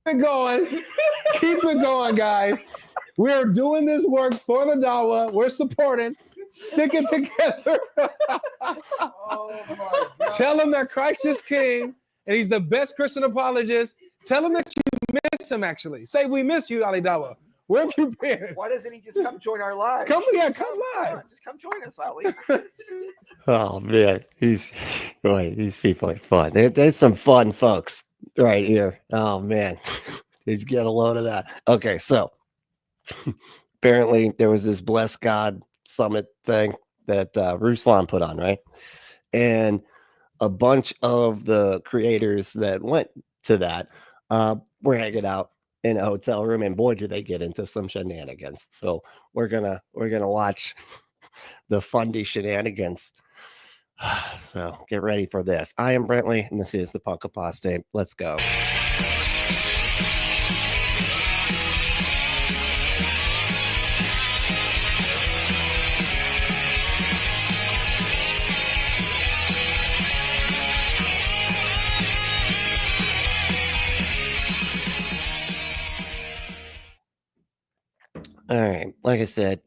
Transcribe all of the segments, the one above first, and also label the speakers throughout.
Speaker 1: it going. Keep it going, guys. We're doing this work for the Dawa. We're supporting. Stick it together.
Speaker 2: Oh my God.
Speaker 1: Tell him that Christ is king and he's the best Christian apologist. Tell him that you miss him, actually. Say, we miss you, Ali Dawa. Where have you been?
Speaker 3: Why doesn't he just come join our live?
Speaker 1: Come live.
Speaker 3: Just come join us, Ali.
Speaker 4: Oh man, these people are fun. There's some fun folks right here. Oh man, just get a load of that. Okay, so apparently there was this Bless God Summit thing that Ruslan put on, right? And a bunch of the creators that went to that were hanging out in a hotel room, and boy, do they get into some shenanigans. So we're gonna watch the Fundie shenanigans. So get ready for this. I am Brentley, and this is the Punk Apostate. Let's go. All right, like I said,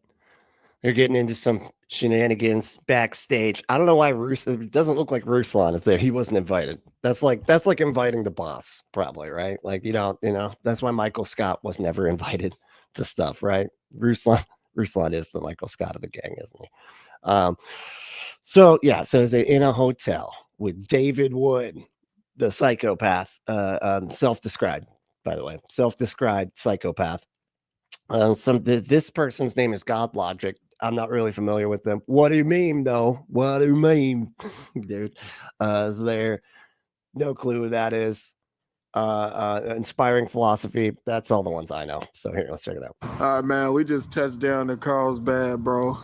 Speaker 4: they're getting into some shenanigans backstage. I don't know why it doesn't look like Ruslan is there. He wasn't invited. That's like inviting the boss, probably, right? Like, you know, that's why Michael Scott was never invited to stuff, right? Ruslan is the Michael Scott of the gang, isn't he? So it's in a hotel with David Wood, the psychopath, self-described, by the way, self-described psychopath. This person's name is God Logic. I'm not really familiar with them. What do you mean, though? What do you mean, dude? Is there no clue who that is? Inspiring Philosophy. That's all the ones I know. So here, let's check it out.
Speaker 2: All right, man. We just touched down in Carlsbad, bro.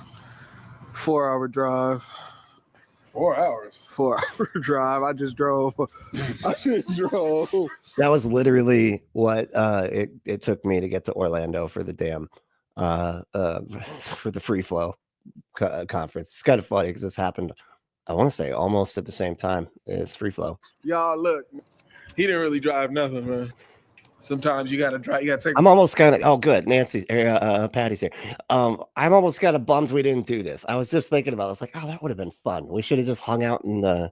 Speaker 2: 4-hour drive.
Speaker 1: 4 hours.
Speaker 2: 4-hour drive. I just drove.
Speaker 4: That was literally what it took me to get to Orlando for the damn for the Free Flow conference. It's kind of funny because this happened, I want to say, almost at the same time as Free Flow.
Speaker 2: Y'all, look. He didn't really drive nothing, man. Sometimes you gotta drive. You gotta take.
Speaker 4: I'm almost kind of. Oh, good. Nancy, Patty's here. I'm almost kind of bummed we didn't do this. I was just thinking about it. I was like, oh, that would have been fun. We should have just hung out in a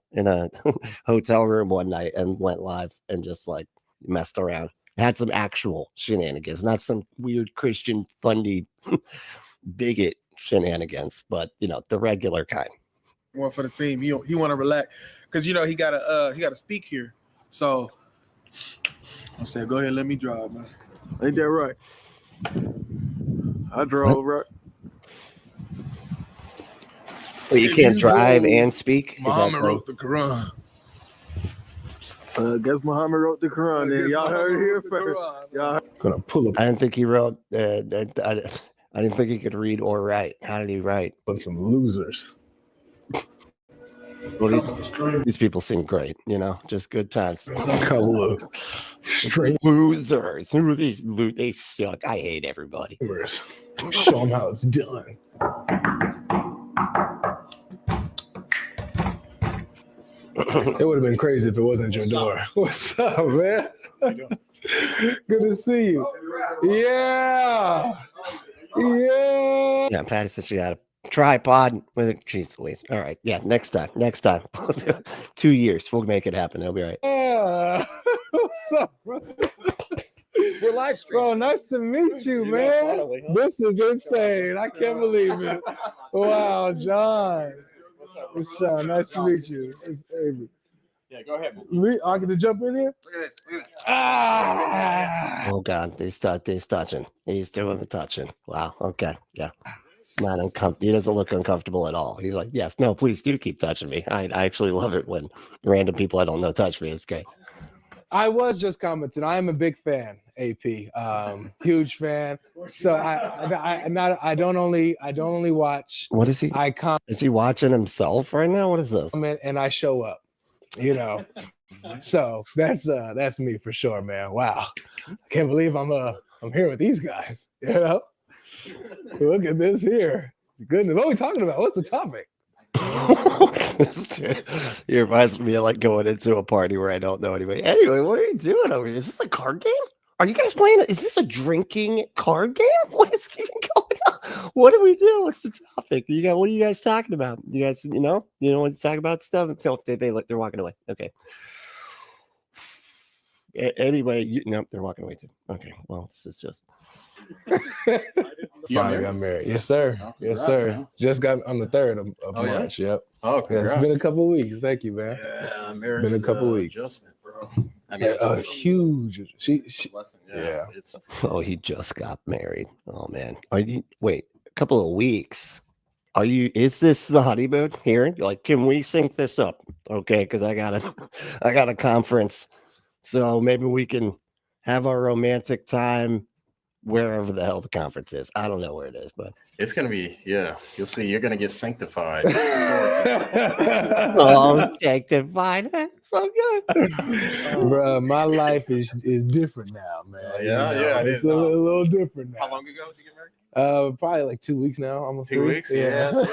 Speaker 4: hotel room one night and went live and just like messed around. Had some actual shenanigans, not some weird Christian Fundie bigot shenanigans, but the regular kind.
Speaker 2: One for the team. He want to relax because he gotta speak here. So I said, go ahead, let me drive, man. Ain't that right? I drove, right?
Speaker 4: Well, you can't drive and speak.
Speaker 5: Muhammad wrote the Quran.
Speaker 2: I guess Muhammad wrote the Quran. Then y'all heard it here first. Y'all
Speaker 1: Gonna pull up
Speaker 4: I didn't think he wrote. I didn't think he could read or write. How did he write?
Speaker 1: on some losers.
Speaker 4: Well, these people seem great. Just good times.
Speaker 1: Couple of straight
Speaker 4: Losers. Who are these? They suck. I hate everybody.
Speaker 1: losers. Show them how it's done. It would have been crazy if it wasn't your door. What's up, man? Good to see you. Yeah.
Speaker 4: Yeah, Patty said she had a tripod with a cheese squeeze. All right. Yeah, next time. 2 years. We'll make it happen. It'll be right.
Speaker 1: Yeah. What's up, bro?
Speaker 3: We're live streaming.
Speaker 1: Bro, nice to meet you, man. This is insane. I can't believe it. Wow, John. It's Sean. Nice to meet you. It's Avery.
Speaker 3: Yeah, go ahead.
Speaker 1: I get to jump in here?
Speaker 3: Look at this.
Speaker 1: Ah!
Speaker 4: Oh God, he's touching. He's doing the touching. Wow. Okay. Yeah. Not uncomfortable. He doesn't look uncomfortable at all. He's like, yes, no, please do keep touching me. I actually love it when random people I don't know touch me. It's great.
Speaker 1: I was just commenting. I am a big fan, AP. Huge fan. So I don't only watch.
Speaker 4: What is he? Is he watching himself right now? What is this?
Speaker 1: And I show up. So that's me for sure, man. Wow, I can't believe I'm here with these guys. Look at this here. Goodness, what are we talking about? What's the topic?
Speaker 4: It reminds me of like going into a party where I don't know anybody. Anyway, what are you doing over here? Is this a card game? Are you guys playing? Is this a drinking card game? What is even going on? What do we do? What's the topic? What are you guys talking about? You guys, you know what to talk about stuff? No, they're walking away. Okay. Anyway, no, they're walking away too. Okay. Well, this is just.
Speaker 1: Finally got married. Yes, sir.
Speaker 3: Oh,
Speaker 1: Yes,
Speaker 3: congrats,
Speaker 1: sir.
Speaker 3: man.
Speaker 1: Just got on the 3rd of
Speaker 3: Oh, yeah?
Speaker 1: March. Yep.
Speaker 3: Oh,
Speaker 1: Yeah,
Speaker 3: congrats.
Speaker 1: it's been a couple of weeks. Thank you, man.
Speaker 3: Yeah, marriage
Speaker 1: Been a
Speaker 3: is
Speaker 1: couple weeks.
Speaker 3: adjustment, bro. I mean, it's
Speaker 1: A huge. She
Speaker 3: blessing.
Speaker 1: yeah.
Speaker 3: It's
Speaker 4: Oh, he just got married. Oh man. Are you wait a couple of weeks? Are you? Is this the honeymoon here? You're like, can we sync this up? Okay, because I got a conference, so maybe we can have our romantic time wherever the hell the conference is. I don't know where it is, but
Speaker 3: it's gonna be, yeah. You'll see. You're gonna get sanctified.
Speaker 4: oh, sanctified. So good.
Speaker 1: Bruh, my life is different now, man.
Speaker 3: Yeah, yeah, it
Speaker 1: it's
Speaker 3: is.
Speaker 1: a little different now.
Speaker 3: How long ago did you get married?
Speaker 1: Probably like 2 weeks now, almost
Speaker 3: 2
Speaker 1: 3.
Speaker 3: weeks. Yeah. So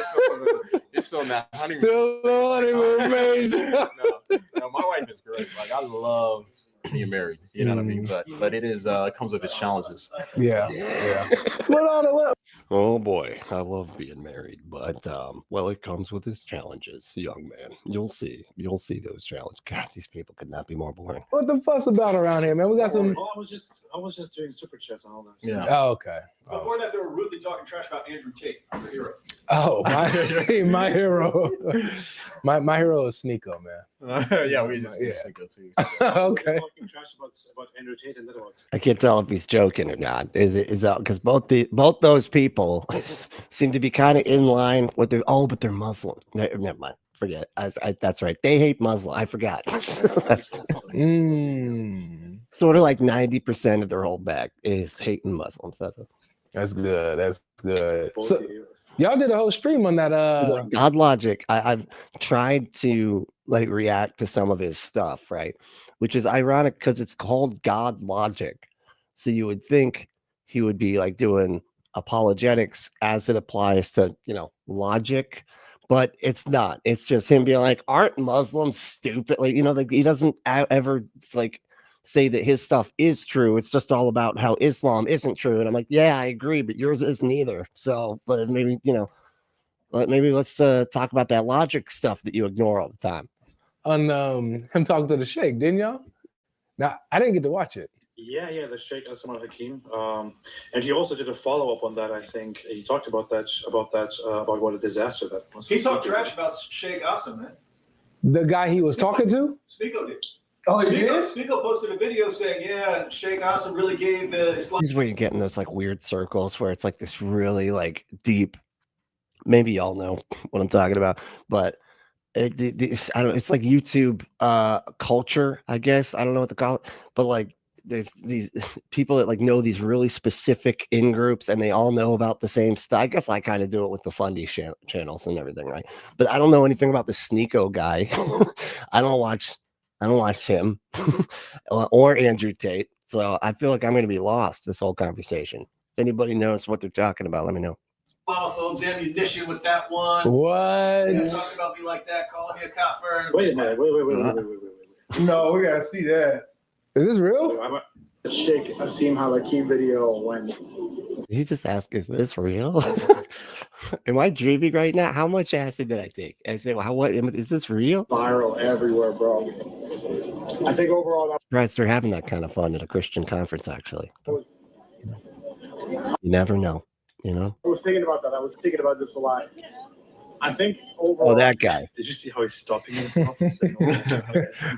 Speaker 3: you're still in that honeymoon.
Speaker 1: Still the honeymoon phase.
Speaker 3: No, my wife is great. Like I love being married. You know what I mean? But it is it comes with its challenges.
Speaker 1: Yeah. What?
Speaker 4: Oh boy, I love being married, but well, it comes with its challenges, young man. You'll see those challenges. God, these people could not be more boring.
Speaker 1: What the fuss about around here, man? We got some.
Speaker 5: Oh, I was just doing super chats and all that.
Speaker 3: Yeah.
Speaker 1: Oh, okay.
Speaker 6: Before that, they were rudely talking trash about Andrew Tate, our hero.
Speaker 1: Oh, my hero. My hero is Sneeko, man.
Speaker 3: Yeah, we just
Speaker 1: Yeah.
Speaker 3: think that's too.
Speaker 1: Okay.
Speaker 5: Talking trash about Andrew Tate and that was.
Speaker 4: I can't tell if he's joking or not. Is that because both those people seem to be kind of in line with their but they're Muslim. Never mind. Forget. That's right. They hate Muslim. I forgot. That's sort of like 90% of their whole back is hating Muslims.
Speaker 1: That's good. That's good.
Speaker 5: Both
Speaker 1: So,
Speaker 5: heroes.
Speaker 1: y'all did a whole stream on that.
Speaker 4: God Logic. I've tried to like react to some of his stuff, right? Which is ironic because it's called God Logic. So you would think he would be like doing apologetics as it applies to, logic, but it's not. It's just him being like, aren't Muslims stupid? Like, like he doesn't ever like say that his stuff is true. It's just all about how Islam isn't true. And I'm like, yeah, I agree, but yours isn't either. So, but maybe, maybe let's talk about that logic stuff that you ignore all the time.
Speaker 1: On him talking to the Sheikh, didn't y'all? Now I didn't get to watch it.
Speaker 5: Yeah, the Sheikh Asman Hakim, and he also did a follow up on that. I think he talked about about what a disaster that was.
Speaker 6: He talked trash about Sheikh Asim, man.
Speaker 1: The guy he was talking to?
Speaker 6: Sneeko did.
Speaker 1: Oh, he
Speaker 6: Sneeko posted a video saying, yeah, Sheikh Asim really gave the Islam.
Speaker 4: This is where you get in those like weird circles where it's like this really like deep. Maybe y'all know what I'm talking about, but I don't know. It's like YouTube culture, I guess. I don't know what to call it, but like there's these people that like know these really specific in groups, and they all know about the same stuff. I guess I kind of do it with the Fundie channels and everything, right? But I don't know anything about the Sneeko guy. I don't watch him or Andrew Tate, so I feel like I'm going to be lost this whole conversation. If anybody knows what they're talking about, let me know.
Speaker 6: Monophobes, ammunition with that one.
Speaker 1: What?
Speaker 6: Yeah, talking about me like that, calling me a kafir.
Speaker 5: Wait a minute. Wait.
Speaker 2: No, we gotta see that.
Speaker 1: Is this real?
Speaker 5: The Sheikh Asim Hakim video when
Speaker 4: Did he just ask, is this real? Am I dreaming right now? How much acid did I take? I say, well, is this real?
Speaker 5: viral everywhere, bro. I think overall that
Speaker 4: Surprised they're having that kind of fun at a Christian conference, actually. You never know,
Speaker 5: I was thinking about that. I was thinking about this a lot. I think overall.
Speaker 4: Oh, that guy.
Speaker 5: Did you see how he's stopping himself?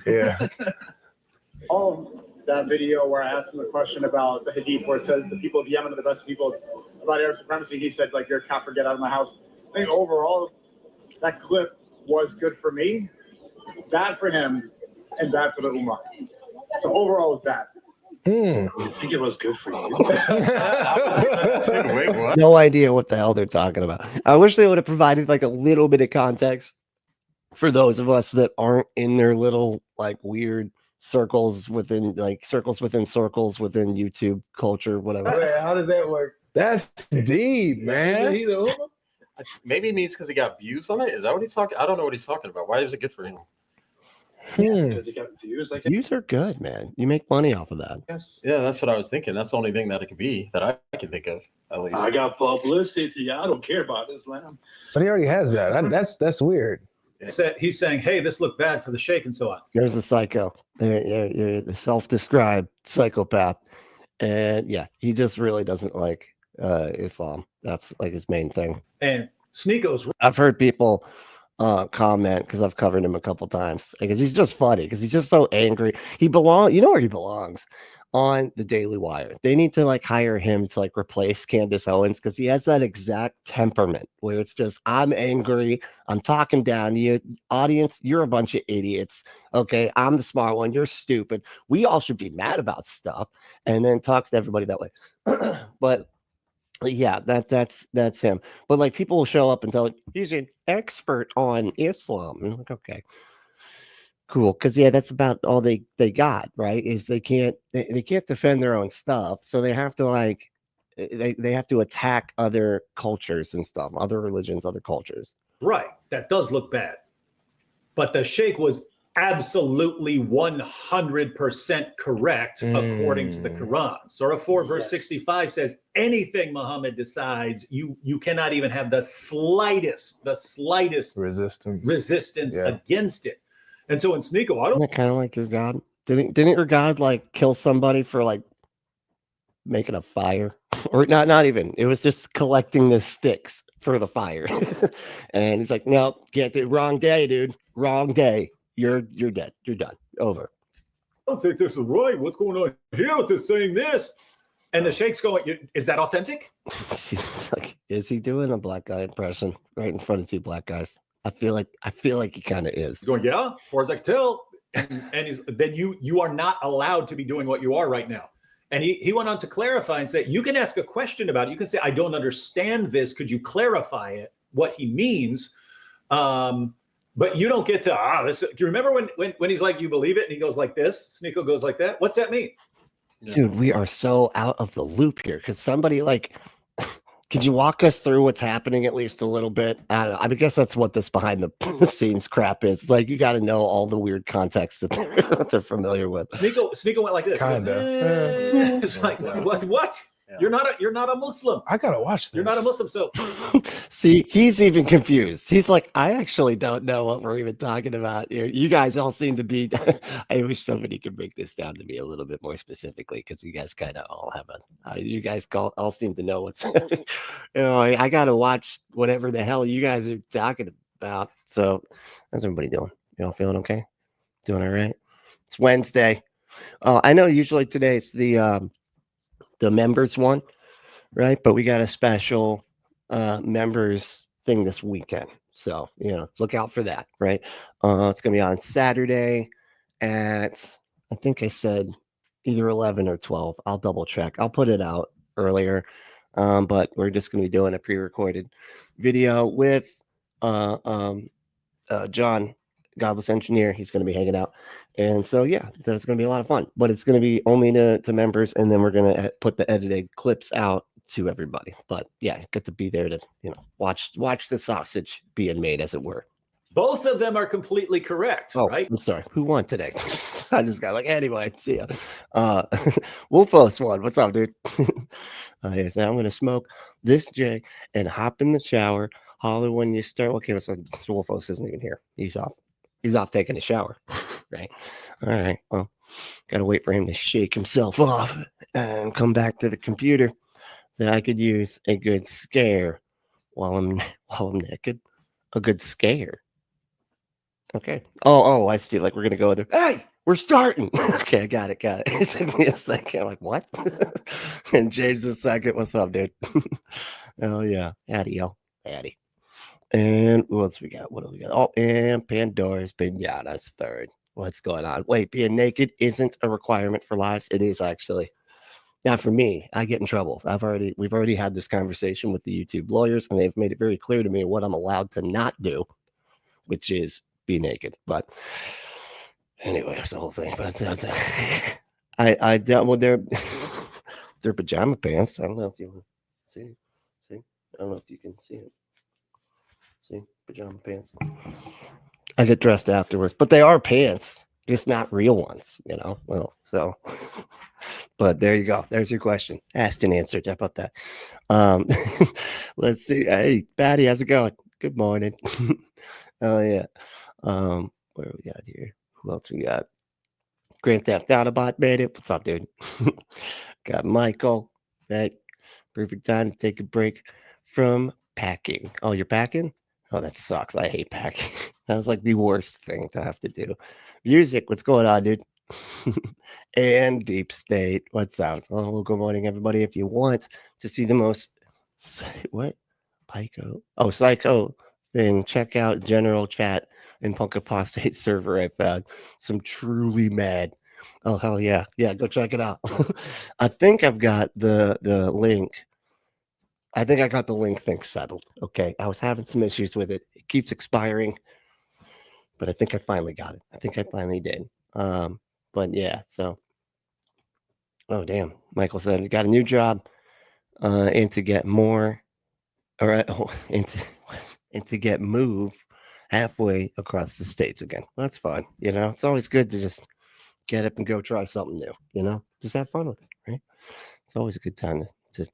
Speaker 1: Yeah.
Speaker 5: That video where I asked him the question about the Hadith, where it says the people of Yemen are the best people, about Arab supremacy. He said, like, you're a kafir, get out of my house. I think overall, that clip was good for me, bad for him, and bad for the Ummah. So overall, it was bad.
Speaker 1: Hmm.
Speaker 5: You think it was good for you?
Speaker 3: Wait, what?
Speaker 4: No idea what the hell they're talking about. I wish they would have provided like a little bit of context for those of us that aren't in their little like weird circles within circles within YouTube culture, whatever.
Speaker 2: Wait, how does that work?
Speaker 1: That's deep, man.
Speaker 2: He's a Uber?
Speaker 3: Maybe it means because he got views on it. Is that what he's talking? I don't know what he's talking about. Why is it good for him?
Speaker 1: Hmm.
Speaker 6: he kept views, I guess.
Speaker 4: Views are good, man. You make money off of that.
Speaker 3: Yeah, that's what I was thinking. That's the only thing that it could be that I can think of, at least.
Speaker 6: I got publicity. I don't care about Islam.
Speaker 1: But he already has that. That's weird.
Speaker 7: He's saying, hey, this looked bad for the sheikh and so on.
Speaker 4: There's a psycho. You're the self-described psychopath. And yeah, he just really doesn't like Islam. That's like his main thing.
Speaker 7: And Sneako's
Speaker 4: I've heard people comment, because I've covered him a couple times, because he's just funny, because he's just so angry. You know where he belongs? On the Daily Wire. They need to like hire him to like replace Candace Owens, because he has that exact temperament where it's just, I'm angry, I'm talking down to you, audience, you're a bunch of idiots. Okay, I'm the smart one, you're stupid. We all should be mad about stuff, and then talks to everybody that way. But yeah, that's him. But like, people will show up and tell, he's an expert on Islam. And I'm like, okay, cool. Because yeah, that's about all they got, right? Is they can't defend their own stuff, so they have to like they have to attack other cultures and stuff, other religions, other cultures.
Speaker 7: right. That does look bad. But the sheikh was absolutely 100% correct according to the Quran. Surah 4 verse 65 says, anything Muhammad decides, you cannot even have the slightest resistance against it. And so in Sneeko, I don't
Speaker 4: Isn't that kind of like your God? Didn't your God like kill somebody for like making a fire? Or not even. It was just collecting the sticks for the fire. And he's like, no, can't do, wrong day, dude. Wrong day. You're dead. You're done. Over.
Speaker 7: don't think this is right. What's going on here with this saying this? And the sheikh's going, is that authentic?
Speaker 4: Seems like, is he doing a black guy impression right in front of two black guys? I feel like he kind of is.
Speaker 7: He's going, yeah, as far as I can tell. And he's, then you are not allowed to be doing what you are right now. And he went on to clarify and say, you can ask a question about it. You can say, I don't understand this. Could you clarify it, what he means? But you don't get to, do you remember when he's like, you believe it? And he goes like this, Sneeko goes like that. What's that mean?
Speaker 4: Dude, we are so out of the loop here. Because somebody like, could you walk us through what's happening at least a little bit? I don't know. I guess that's what this behind the scenes crap is. It's like, you got to know all the weird context that they're familiar with.
Speaker 7: Sneeko went like this.
Speaker 1: Kinda.
Speaker 7: It's like, what? Yeah. You're not a Muslim.
Speaker 1: I gotta watch this.
Speaker 7: You're not a Muslim, so
Speaker 4: see, he's even confused. He's like, I actually don't know what we're even talking about. You guys all seem to be. I wish somebody could break this down to me a little bit more specifically, because you guys kind of all have you guys all seem to know what's. I gotta watch whatever the hell you guys are talking about. So, how's everybody doing? You all feeling okay? Doing all right? It's Wednesday. I know usually today it's the members one, right? But we got a special members thing this weekend, so look out for that, right? It's gonna be on Saturday at, I think I said either 11 or 12. I'll double check. I'll put it out earlier, but we're just gonna be doing a pre-recorded video with John, Godless Engineer. He's gonna be hanging out. And so, yeah, that's going to be a lot of fun, but it's going to be only to members. And then we're going to put the edited clips out to everybody. But yeah, get to be there to, watch the sausage being made, as it were.
Speaker 7: Both of them are completely correct, right?
Speaker 4: I'm sorry. Who won today? I just got anyway, see ya. Wolfos won. What's up, dude? Yes, now I'm going to smoke this J and hop in the shower. Holler when you start. Okay, so Wolfos isn't even here. He's off taking a shower. Right. All right. Well, gotta wait for him to shake himself off and come back to the computer so I could use a good scare while I'm naked. A good scare. Okay. Oh, I see. Like, we're gonna go there. Hey, we're starting. Okay, I got it. It took me a second. I'm like, what? And James the second. What's up, dude? Oh yeah. Addy. And what else we got? What do we got? Oh, and Pandora's Pinata's third. What's going on? Wait, being naked isn't a requirement for lives. It is actually. Not for me. I get in trouble. We've already had this conversation with the YouTube lawyers, and they've made it very clear to me what I'm allowed to not do, which is be naked. But anyway, that's the whole thing. But that's I dealt with their pajama pants. I don't know if you see. I don't know if you can see it. See, pajama pants. I get dressed afterwards, but they are pants, just not real ones, you know. Well, so, but there you go. There's your question, asked and answered. How about that? Let's see. Hey, Patty, how's it going? Good morning. Oh yeah. Where are we at here? Who else we got? Grand Theft Autobot made it. What's up, dude? Got Michael. That perfect time to take a break from packing. Oh, you're packing? Oh, that sucks. I hate packing. That was like the worst thing to have to do. Music, what's going on, dude? And Deep State, what's up? Oh, good morning, everybody. If you want to see the most what? Pico? Oh, Psycho, then check out General Chat and Punk Apostate server. I found some truly mad. Oh, hell yeah. Yeah, go check it out. I think I've got the link. I think I got the link thing settled. Okay. I was having some issues with it. It keeps expiring, but I think I finally got it. I think I finally did. But yeah, so. Oh, damn. Michael said, got a new job and to get more, all right, and to get moved halfway across the states again. Well, that's fun. You know, it's always good to just get up and go try something new, you know, just have fun with it, right? It's always a good time to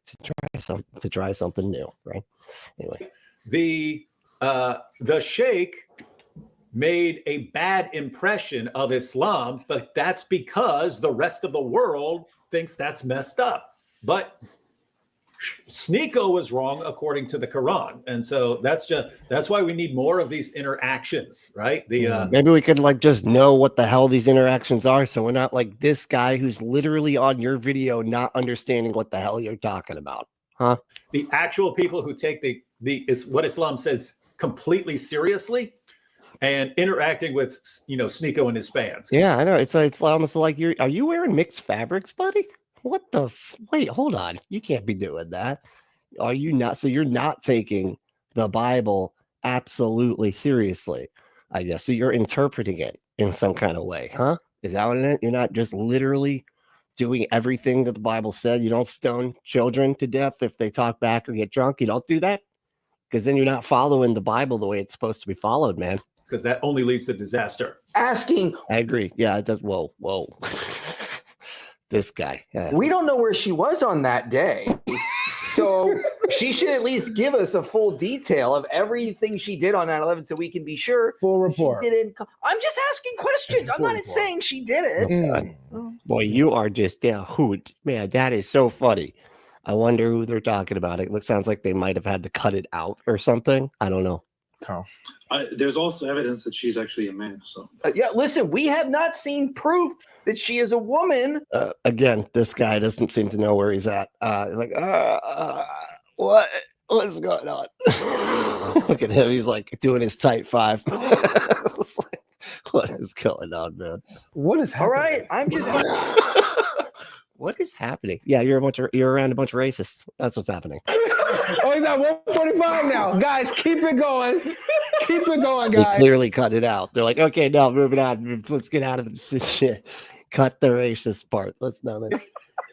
Speaker 4: try something new, right? Anyway,
Speaker 7: the sheikh made a bad impression of Islam, but that's because the rest of the world thinks that's messed up. But Sneeko was wrong according to the Quran, and so that's why we need more of these interactions, right?
Speaker 4: Maybe we could like just know what the hell these interactions are, so we're not like this guy who's literally on your video not understanding what the hell you're talking about, huh?
Speaker 7: The actual people who take is what Islam says completely seriously and interacting with Sneeko and his fans.
Speaker 4: Yeah, I know. It's almost like are you wearing mixed fabrics, buddy? What the wait, hold on. You can't be doing that. Are you not? So you're not taking the Bible absolutely seriously, I guess. So you're interpreting it in some kind of way, huh? Is that what it is? You're not just literally doing everything that the Bible said. You don't stone children to death if they talk back or get drunk. You don't do that because then you're not following the Bible the way it's supposed to be followed, man.
Speaker 7: Because that only leads to disaster.
Speaker 8: Asking.
Speaker 4: I agree. Yeah, it does. Whoa. This guy. Yeah.
Speaker 8: We don't know where she was on that day. So she should at least give us a full detail of everything she did on 9/11 so we can be sure.
Speaker 1: Full report.
Speaker 8: She didn't. I'm just asking questions. I'm not saying she did it.
Speaker 4: Boy, you are just a hoot. Man, that is so funny. I wonder who they're talking about. It sounds like they might have had to cut it out or something. I don't know.
Speaker 1: Oh.
Speaker 9: There's also evidence that she's actually a man. So
Speaker 8: yeah, listen, we have not seen proof that she is a woman.
Speaker 4: Again, this guy doesn't seem to know where he's at. What's going on? Look at him. He's like doing his tight five. What is going on, man?
Speaker 1: What is happening?
Speaker 8: All right, I'm just.
Speaker 4: What is happening? Yeah, you're around a bunch of racists. That's what's happening.
Speaker 1: Oh, he's at 145 now. Guys, keep it going. Keep it going, guys.
Speaker 4: They clearly cut it out. They're like, okay, no, moving on. Let's get out of this shit. Cut the racist part. Let's know this.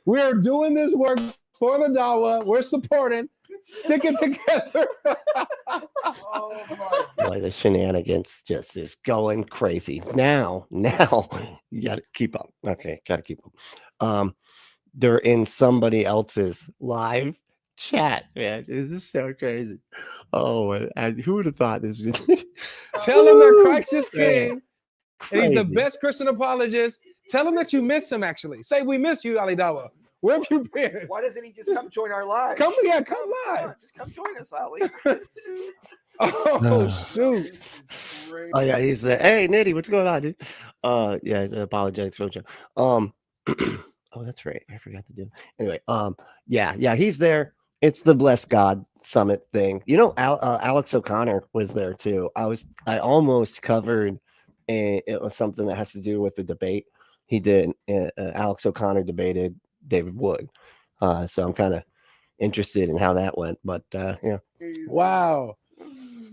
Speaker 1: We're doing this work for the Dawa. We're supporting. Stick it together.
Speaker 5: Oh my.
Speaker 4: Boy, the shenanigans just is going crazy. Now, you got to keep up. Okay, got to keep up. They're in somebody else's live chat, man. This is so crazy. Oh, and who would have thought this?
Speaker 1: Tell him that Christ is king, and he's the best Christian apologist. Tell him that you miss him, actually. Say, we miss you, Ali Dawa. Where have you been?
Speaker 8: Why doesn't he just come join our live?
Speaker 1: Come live.
Speaker 8: Just come join us, Ali.
Speaker 1: Oh, shoot.
Speaker 4: Oh, yeah, he said, hey, Nitty, what's going on, dude? Yeah, it's an apologetics roadshow. Oh, that's right. I forgot to do. Anyway, yeah, he's there. It's the Bless God Summit thing. You know, Alex O'Connor was there too. I almost covered it was something that has to do with the debate he did. Alex O'Connor debated David Wood. So I'm kind of interested in how that went. But yeah.
Speaker 1: Wow,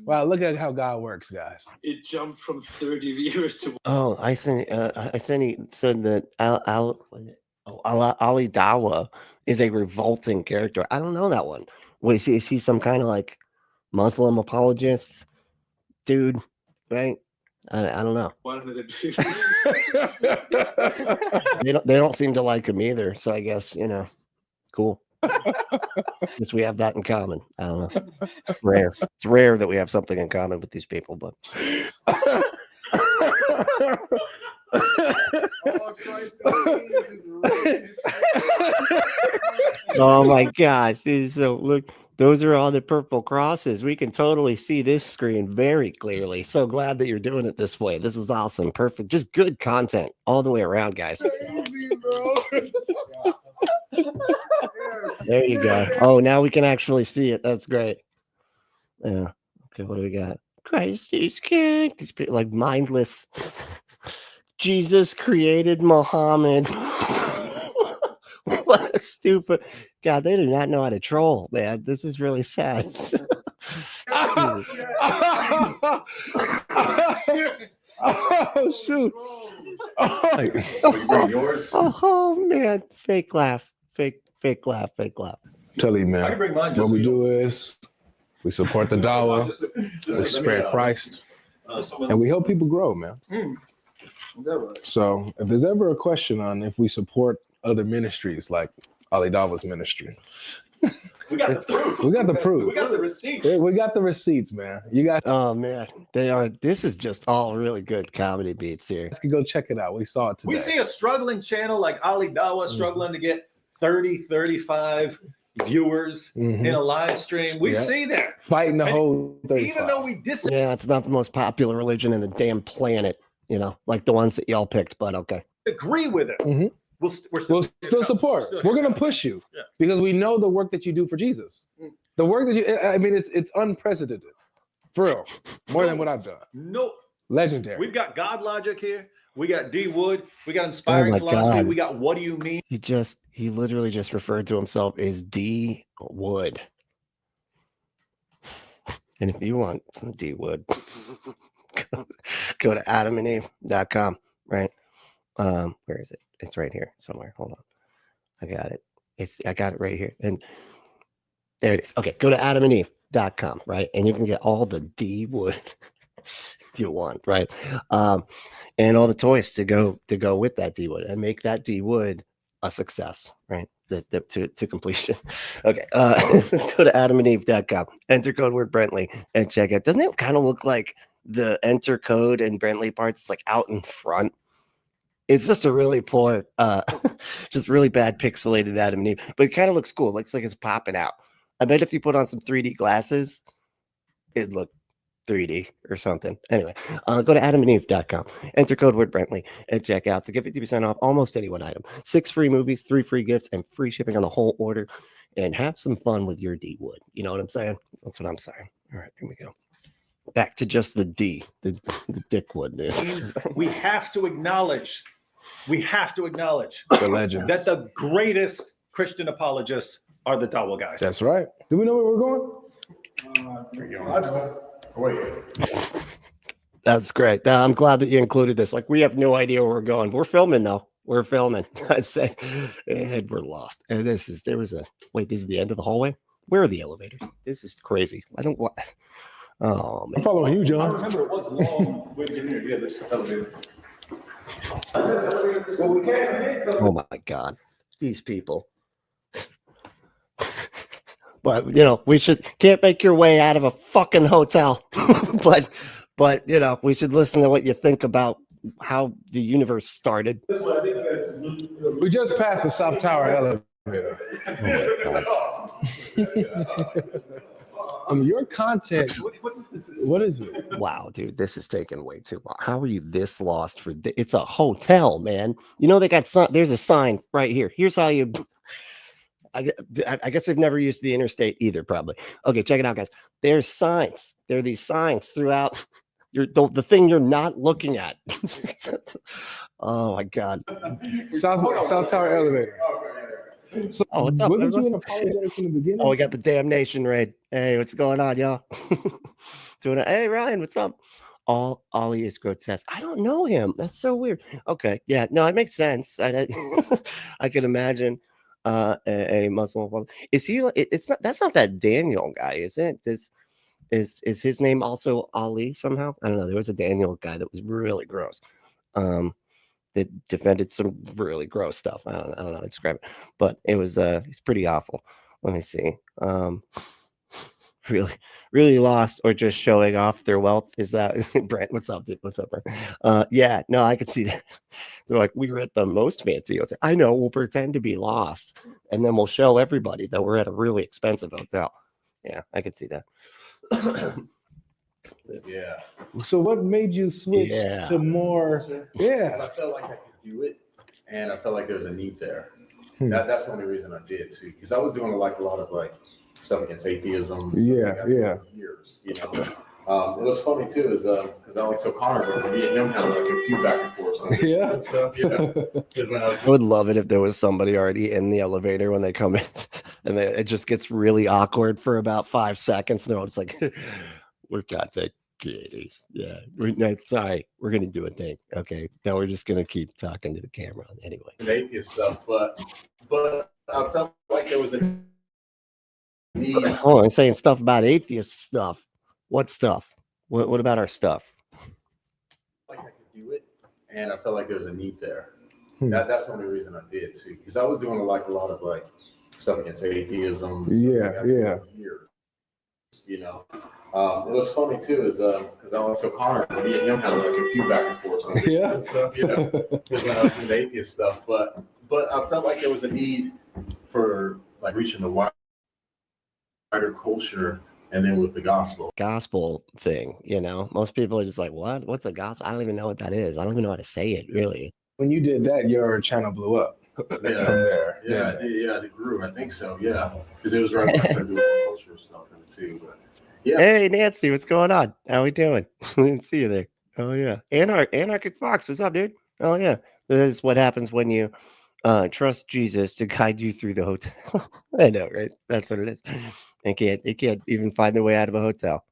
Speaker 1: look at how God works, guys.
Speaker 9: it jumped from 30 viewers to.
Speaker 4: Oh, I said he said that Ali Dawa is a revolting character. I don't know that one. What is he? Is he some kind of like Muslim apologist dude? Right? I don't know.
Speaker 9: 150.
Speaker 4: They don't seem to like him either. So I guess, cool. Guess we have that in common. I don't know. Rare. It's rare that we have something in common with these people, but oh my gosh. So look, those are all the purple crosses. We can totally see this screen very clearly. So glad that you're doing it this way. This is awesome. Perfect. Just good content all the way around, guys. There you go. Oh, now we can actually see it. That's great. Yeah. Okay, what do we got? Christ is king. These people like mindless. Jesus created Muhammad. What a stupid. God, they do not know how to troll, man. This is really sad.
Speaker 1: Oh shoot!
Speaker 4: Oh man, fake laugh, fake laugh.
Speaker 1: Tell you, man.
Speaker 7: I can bring mine.
Speaker 1: What we do is we support the dollar, we spread Christ, and we help people grow, man. So if there's ever a question on if we support other ministries like Ali Dawa's ministry,
Speaker 7: we got the proof.
Speaker 1: we got the proof.
Speaker 7: We got the receipts.
Speaker 1: We got the receipts, man. You got.
Speaker 4: Oh man, they are. This is just all really good comedy beats here.
Speaker 1: Let's go check it out. We saw it today.
Speaker 7: We see a struggling channel like Ali Dawa struggling to get 30, 35 viewers in a live stream. We see that.
Speaker 1: Fighting the whole 35.
Speaker 7: Even though we disagree.
Speaker 4: Yeah, it's not the most popular religion in the damn planet, like the ones that y'all picked, but okay.
Speaker 7: Agree with it.
Speaker 1: We'll still support. We're going to push you because we know the work that you do for Jesus. The work that it's unprecedented. For real. More than what I've done.
Speaker 7: No.
Speaker 1: Legendary.
Speaker 7: We've got God Logic here. We got D Wood. We got Inspiring Philosophy.
Speaker 4: God.
Speaker 7: We got What Do You Mean?
Speaker 4: He literally just referred to himself as D Wood. And if you want some D Wood, go to adamandeve.com, right? Where is it? It's right here somewhere. Hold on. I got it. I got it right here. And there it is. Okay, go to adamandeve.com, right? And you can get all the D Wood you want, right? And all the toys to go with that D Wood and make that D Wood a success, right? To completion. Okay. Go to adamandeve.com, enter code word Brentley, and check out. Doesn't it kind of look like the enter code and Brentley parts like out in front? It's just a really poor, just really bad pixelated Adam and Eve, but it kind of looks cool. It looks like it's popping out. I bet if you put on some 3D glasses, it'd look 3D or something. Anyway, go to adamandeve.com, enter code word Brentley, and check out to get 50% off almost any one item. 6 free movies, 3 free gifts, and free shipping on the whole order. And have some fun with your D Wood. You know what I'm saying? That's what I'm saying. All right, here we go. Back to just the D, the Dick Wood news.
Speaker 7: We have to acknowledge
Speaker 1: the legend
Speaker 7: that the greatest Christian apologists are the Dawa guys.
Speaker 1: That's right. Do we know where we're going?
Speaker 4: That's great. I'm glad that you included this. Like, we have no idea where we're going. We're filming though. We're filming. I'd say, and we're lost. And this is the end of the hallway. Where are the elevators? This is crazy. I don't want. Oh man.
Speaker 1: I'm following you, John.
Speaker 7: I remember it was long way to get here. Yeah, this elevator.
Speaker 4: Oh my God, these people. But we can't make your way out of a fucking hotel. but we should listen to what you think about how the universe started.
Speaker 1: We just passed the South Tower elevator. Your content. What is it?
Speaker 4: Wow, dude, this is taking way too long. How are you this lost for? It's a hotel, man. They got there's a sign right here. Here's how you. I guess they've never used the interstate either, probably. Okay, check it out, guys. There's signs. There are these signs throughout. The thing you're not looking at. Oh my God.
Speaker 1: South Tower elevator. So,
Speaker 4: what's up?
Speaker 1: Wasn't you an apologetic from the beginning?
Speaker 4: Oh, we got the damnation raid. Hey, what's going on, y'all? Hey, Ryan, what's up? Ollie is grotesque. I don't know him. That's so weird. Okay, yeah, no, it makes sense. I could imagine a Muslim. Is he? It's not. That's not that Daniel guy, is it? Is his name also Ali somehow? I don't know. There was a Daniel guy that was really gross. That defended some really gross stuff. I don't know how to describe it, but it was it's pretty awful. Let me see. Really lost or just showing off their wealth. Is that Brent? What's up, dude? What's up, Brent? Yeah, no, I could see that. They're like, we were at the most fancy hotel. I know, we'll pretend to be lost, and then we'll show everybody that we're at a really expensive hotel. Yeah, I could see that.
Speaker 3: Yeah.
Speaker 1: So what made you switch
Speaker 4: Yeah.
Speaker 1: to more? Yeah.
Speaker 3: I felt like I could do it, and I felt like there was a need there.
Speaker 1: Hmm.
Speaker 3: That's the only reason I did too, because I was doing like a lot of like stuff against atheism. and stuff
Speaker 1: Yeah,
Speaker 3: like that
Speaker 1: yeah.
Speaker 3: for years, you know. It was funny too, is because I like so Connor, but me and him had like a few back and forth. So
Speaker 1: Yeah.
Speaker 3: stuff, you know. 'Cause when
Speaker 4: I would love it if there was somebody already in the elevator when they come in, and it just gets really awkward for about 5 seconds. And they're all just like, "We're contact creators, yeah. Sorry, we're gonna do a thing, okay? Now we're just gonna keep talking to the camera anyway."
Speaker 3: atheist stuff, but I felt like there was a need.
Speaker 4: Oh, I'm saying stuff about atheist stuff. What stuff? What about our stuff?
Speaker 3: Like I could do it, and I felt like there was a need there.
Speaker 1: Hmm.
Speaker 3: That's the only reason I did too, because I was doing like a lot of like stuff against atheism. and stuff
Speaker 1: Yeah,
Speaker 3: like that
Speaker 1: yeah.
Speaker 3: for years, you know. It was funny too, is because I was so Connor, me and him had like a few back and forth. So
Speaker 1: Yeah.
Speaker 3: stuff, you know, when I was doing atheist stuff, but I felt like there was a need for like reaching the wider culture, and then with the gospel.
Speaker 4: Gospel thing, you know, most people are just like, "What? What's a gospel? I don't even know what that is. I don't even know how to say it, really."
Speaker 1: When you did that, your channel blew up from there.
Speaker 3: Yeah, it grew. I think so. Yeah, because it was right when I started doing cultural stuff in it too. But yeah.
Speaker 4: Hey, Nancy, what's going on? How we doing? Didn't see you there. Oh yeah, Anarchic Fox, what's up, dude? Oh yeah, this is what happens when you trust Jesus to guide you through the hotel. I know, right? That's what it is. They can't even find their way out of a hotel.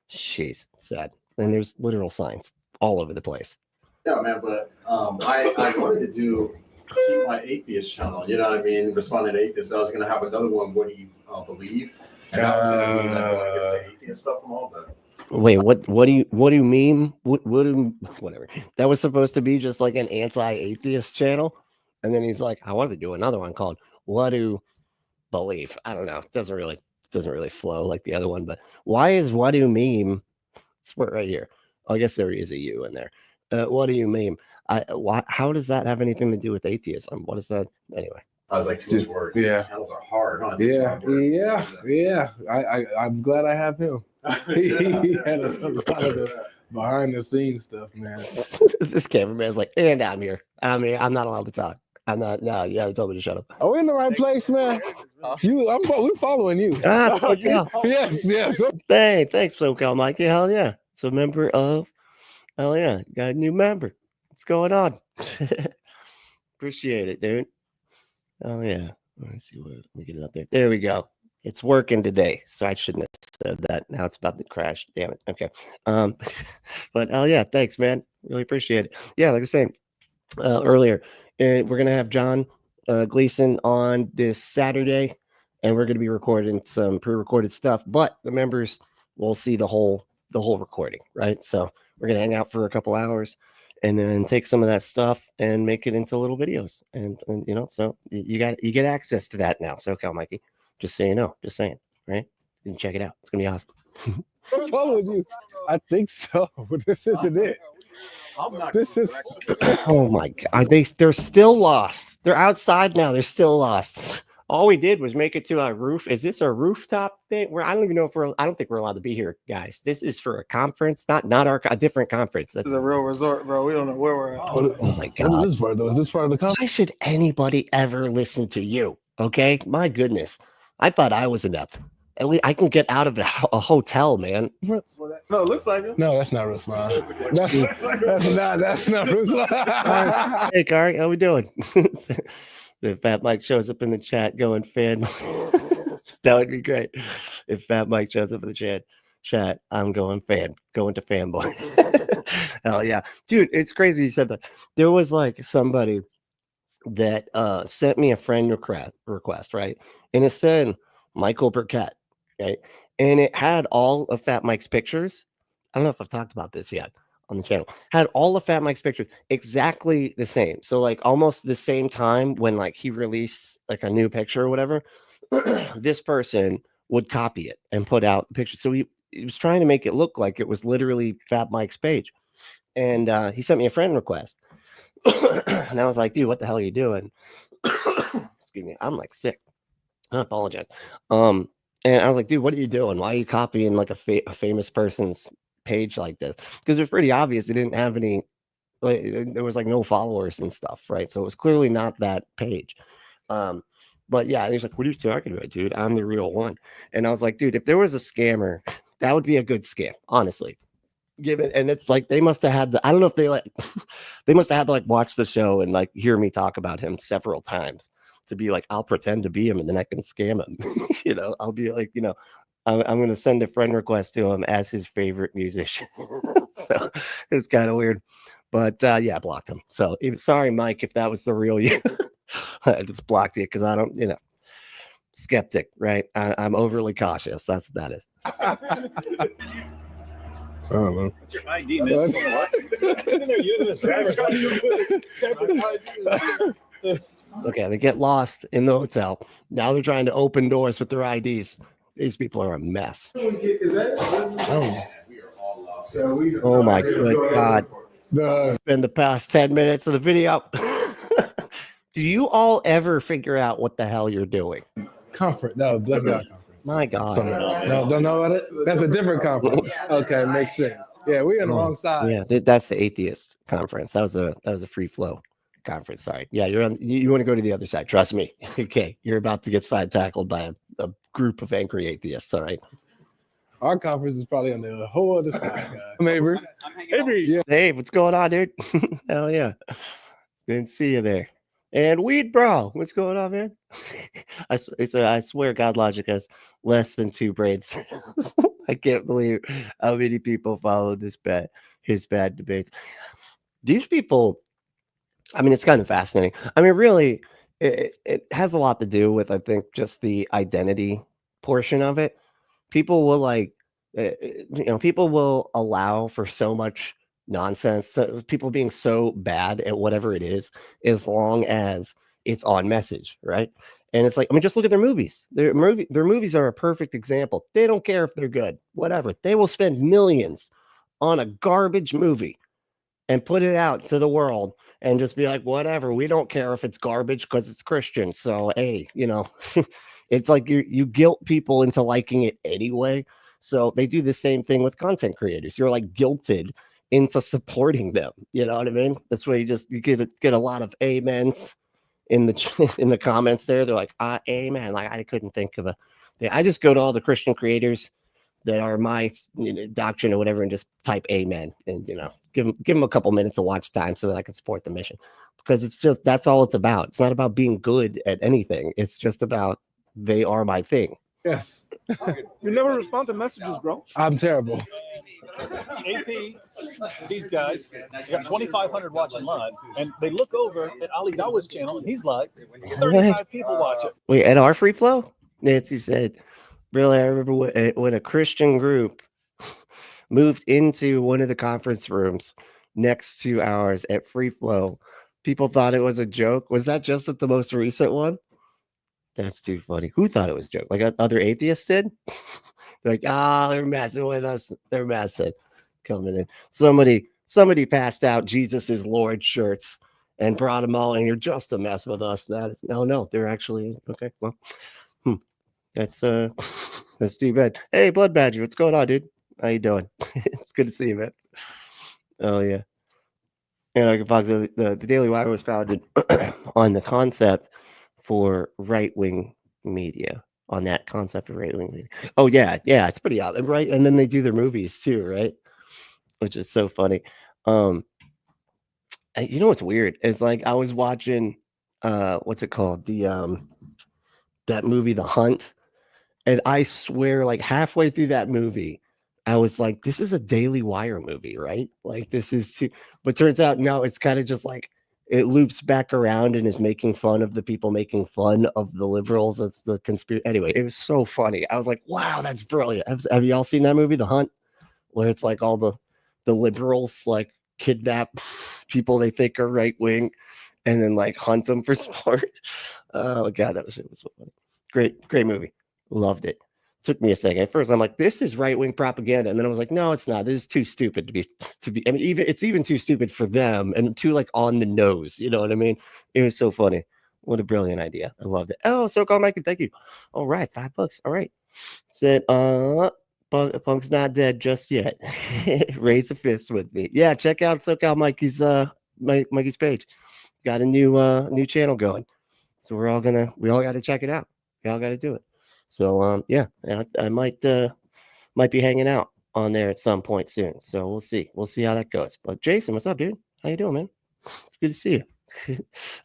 Speaker 4: Jeez, sad. And there's literal signs all over the place.
Speaker 3: Yeah, man, but I wanted to keep my atheist channel, you know what I mean? Responding to atheists. I was going to have another one, what do you believe? And I was going to do that one against the atheist stuff and all that.
Speaker 4: Wait, what do you mean? Whatever. That was supposed to be just like an anti-atheist channel. And then he's like, I wanted to do another one called What Do Believe? I don't know. It doesn't really flow like the other one, but why is what do you meme? It's right here. I guess there is a U in there. What do you meme? How does that have anything to do with atheism? What is that anyway?
Speaker 3: I was like, too much work.
Speaker 1: Yeah.
Speaker 3: Channels are hard. Huh?
Speaker 1: Yeah. I'm glad I have him. He had a lot of the behind the scenes stuff, man.
Speaker 4: This cameraman's like, and I'm here. I mean, I'm not allowed to talk. I'm not. No, yeah, they told me to shut up.
Speaker 1: Are we in the right place, man? We're following you.
Speaker 4: Ah, SoCal.
Speaker 1: Yes.
Speaker 4: Hey, thanks, SoCal Mikey. Hell yeah. It's a member of. Hell yeah. Got a new member. What's going on? Appreciate it, dude. Oh yeah. Let's see what we get it up there. There we go. It's working today, so I shouldn't have said that. Now it's about to crash. Damn it. Okay. But oh yeah, thanks, man. Really appreciate it. Yeah, like I was saying earlier, we're gonna have John Gleason on this Saturday, and we're gonna be recording some pre-recorded stuff. But the members will see the whole recording, right? So we're gonna hang out for a couple hours, and then take some of that stuff and make it into little videos. And you know, so you get access to that now. SoCal Mikey. Just so you know, just saying, right? You can check it out. It's gonna be awesome.
Speaker 1: Following you. I think so, but this isn't it. This is.
Speaker 4: Oh my God, they're still lost. They're outside now. They're still lost. All we did was make it to our roof. Is this a rooftop thing? I don't even know if I don't think we're allowed to be here, guys. This is for a conference, not a different conference.
Speaker 2: This is a real resort, bro. We don't know where we're at.
Speaker 4: Oh my God.
Speaker 1: What is this part though? Is this part of the conference?
Speaker 4: Why should anybody ever listen to you? Okay, my goodness. I thought I was inept. At least I can get out of a hotel, man.
Speaker 2: No, it looks like it.
Speaker 1: No, that's not Ruslan. That's not Ruslan.
Speaker 4: Hey, Kari, how we doing? If Fat Mike shows up in the chat going fan, that would be great. If Fat Mike shows up in the chat, I'm going to fanboy. Hell yeah. Dude, it's crazy you said that. There was like somebody that sent me a friend request, right? And it said Michael Burkett, right? and it had all of Fat Mike's pictures. I don't know if I've talked about this yet on the channel. Had all of Fat Mike's pictures exactly the same. So like almost the same time when like he released like a new picture or whatever, this person would copy it and put out pictures. So he was trying to make it look like it was literally Fat Mike's page. And he sent me a friend request. And I was like, dude, what the hell are you doing? Excuse me. I'm like sick. I apologize. And I was like, dude, what are you doing? Why are you copying like a famous person's page like this? Because it was pretty obvious it didn't have any, like, there was like no followers and stuff, right? So it was clearly not that page. But yeah, he's like, what are you talking about, dude? I'm the real one. And I was like, dude, if there was a scammer, that would be a good scam, honestly. Given, and it's like they must have had the, I don't know if they like they must have had to like watch the show and like hear me talk about him several times to be like, I'll pretend to be him and then I can scam him. You know, I'll be like, you know, I'm gonna send a friend request to him as his favorite musician. So it's kind of weird. But yeah, I blocked him. So sorry, Mike, if that was the real you. I just blocked you because I don't, you know, skeptic, right? I'm overly cautious. That's what that is.
Speaker 7: What's your ID, man?
Speaker 4: Okay, they get lost in the hotel. Now they're trying to open doors with their IDs. These people are a mess. Oh my God. In the past 10 minutes of the video. Do you all ever figure out what the hell you're doing?
Speaker 1: Comfort. No, bless God conference.
Speaker 4: My God.
Speaker 1: So, no, don't know about it? That's a different conference. Okay, makes sense. Yeah, we're on the wrong side.
Speaker 4: Yeah, that's the atheist conference. That was a free flow conference. Sorry. Yeah, you're on. You want to go to the other side. Trust me. Okay, you're about to get side tackled by a group of angry atheists. All right.
Speaker 1: Our conference is probably on the whole other side, guys. Avery.
Speaker 4: Avery. Yeah. Dave, what's going on, dude? Hell yeah. Didn't see you there. And Weed Bro, what's going on, man? I swear God Logic has less than 2 braids. I can't believe how many people follow his bad debates. These people, I mean, it's kind of fascinating. I mean, really, it has a lot to do with, I think, just the identity portion of it. People will like, people will allow for so much nonsense, so people being so bad at whatever it is, as long as it's on message, right? And it's like, I mean, just look at their movies. Their movies are a perfect example. They don't care if they're good, whatever. They will spend millions on a garbage movie and put it out to the world and just be like, whatever. We don't care if it's garbage because it's Christian. So, hey, you know, it's like you guilt people into liking it anyway. So they do the same thing with content creators. You're like guilted into supporting them. You know what I mean? That's why you get a lot of amens in the comments there. They're like, amen. Like, I couldn't think of I just go to all the Christian creators that are my doctrine or whatever and just type amen and, you know, give them a couple minutes of watch time so that I can support the mission, because it's just, that's all it's about. It's not about being good at anything. It's just about, they are my thing.
Speaker 1: Yes.
Speaker 2: You never respond to messages, bro.
Speaker 1: I'm terrible.
Speaker 7: AP, these guys, you got 2,500 watching live, and they look over at Ali Dawa's channel, and he's like, 35 people watching.
Speaker 4: Wait, at our free flow? Nancy said, really, I remember when a Christian group moved into one of the conference rooms next to ours at free flow. People thought it was a joke. Was that just at the most recent one? That's too funny. Who thought it was a joke? Like other atheists did? They're like, they're messing with us. They're messing. Coming in. Somebody passed out Jesus is Lord shirts and brought them all, and you're just to mess with us. No, they're actually okay. Well, that's too bad. Hey, Blood Badger, what's going on, dude? How you doing? It's good to see you, man. Oh yeah. And Fox, the Daily Wire was founded on the concept for right-wing media. On that concept of right-wing media. Oh yeah, it's pretty odd, right? And then they do their movies too, right? Which is so funny. You know what's weird? It's like I was watching what's it called? That movie, The Hunt. And I swear, like halfway through that movie, I was like, this is a Daily Wire movie, right? Like this is too, but turns out no, it's kind of just like it loops back around and is making fun of the people making fun of the liberals. That's the conspiracy. Anyway, it was so funny. I was like, wow, that's brilliant. Have y'all seen that movie, The Hunt, where it's like all the liberals like kidnap people they think are right wing and then like hunt them for sport? Oh God, it was so funny. Great movie. Loved it. Took me a second. At first, I'm like, this is right-wing propaganda. And then I was like, no, it's not. This is too stupid to be. I mean, it's even too stupid for them and too like on the nose. You know what I mean? It was so funny. What a brilliant idea. I loved it. Oh, SoCal Mikey, thank you. All right, $5. All right. Said, Punk's not dead just yet. Raise a fist with me. Yeah, check out SoCal Mikey's Mikey's page. Got a new channel going. So we all got to check it out. We all got to do it. So yeah, I might be hanging out on there at some point soon. So we'll see how that goes. But Jason, what's up, dude? How you doing, man? It's good to see you.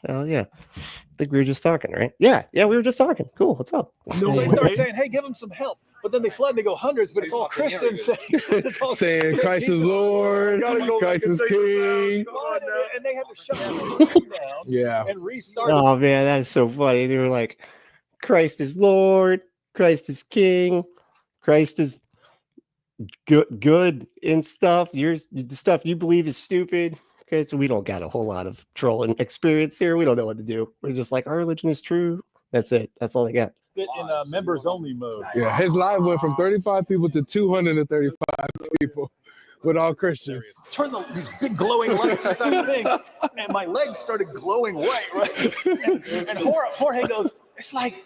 Speaker 4: Oh yeah, I think we were just talking, right? Yeah, we were just talking. Cool. What's up?
Speaker 7: No, they start saying, "Hey, give them some help," but then they flood. They go hundreds, but it's all Christians
Speaker 1: saying Christ is Lord, Christ is King.
Speaker 7: And they had to shut everything down.
Speaker 1: Yeah.
Speaker 7: And restart.
Speaker 4: Oh man, that is so funny. They were like, "Christ is Lord, Christ is King, Christ is good in stuff. The stuff you believe is stupid." Okay, so we don't got a whole lot of trolling experience here. We don't know what to do. We're just like, our religion is true. That's it. That's all they got.
Speaker 7: In members only mode.
Speaker 1: Yeah, his live went from 35 people to 235 people with all Christians.
Speaker 7: Turn these big glowing lights inside the thing, and my legs started glowing white, right? And Jorge goes, it's like,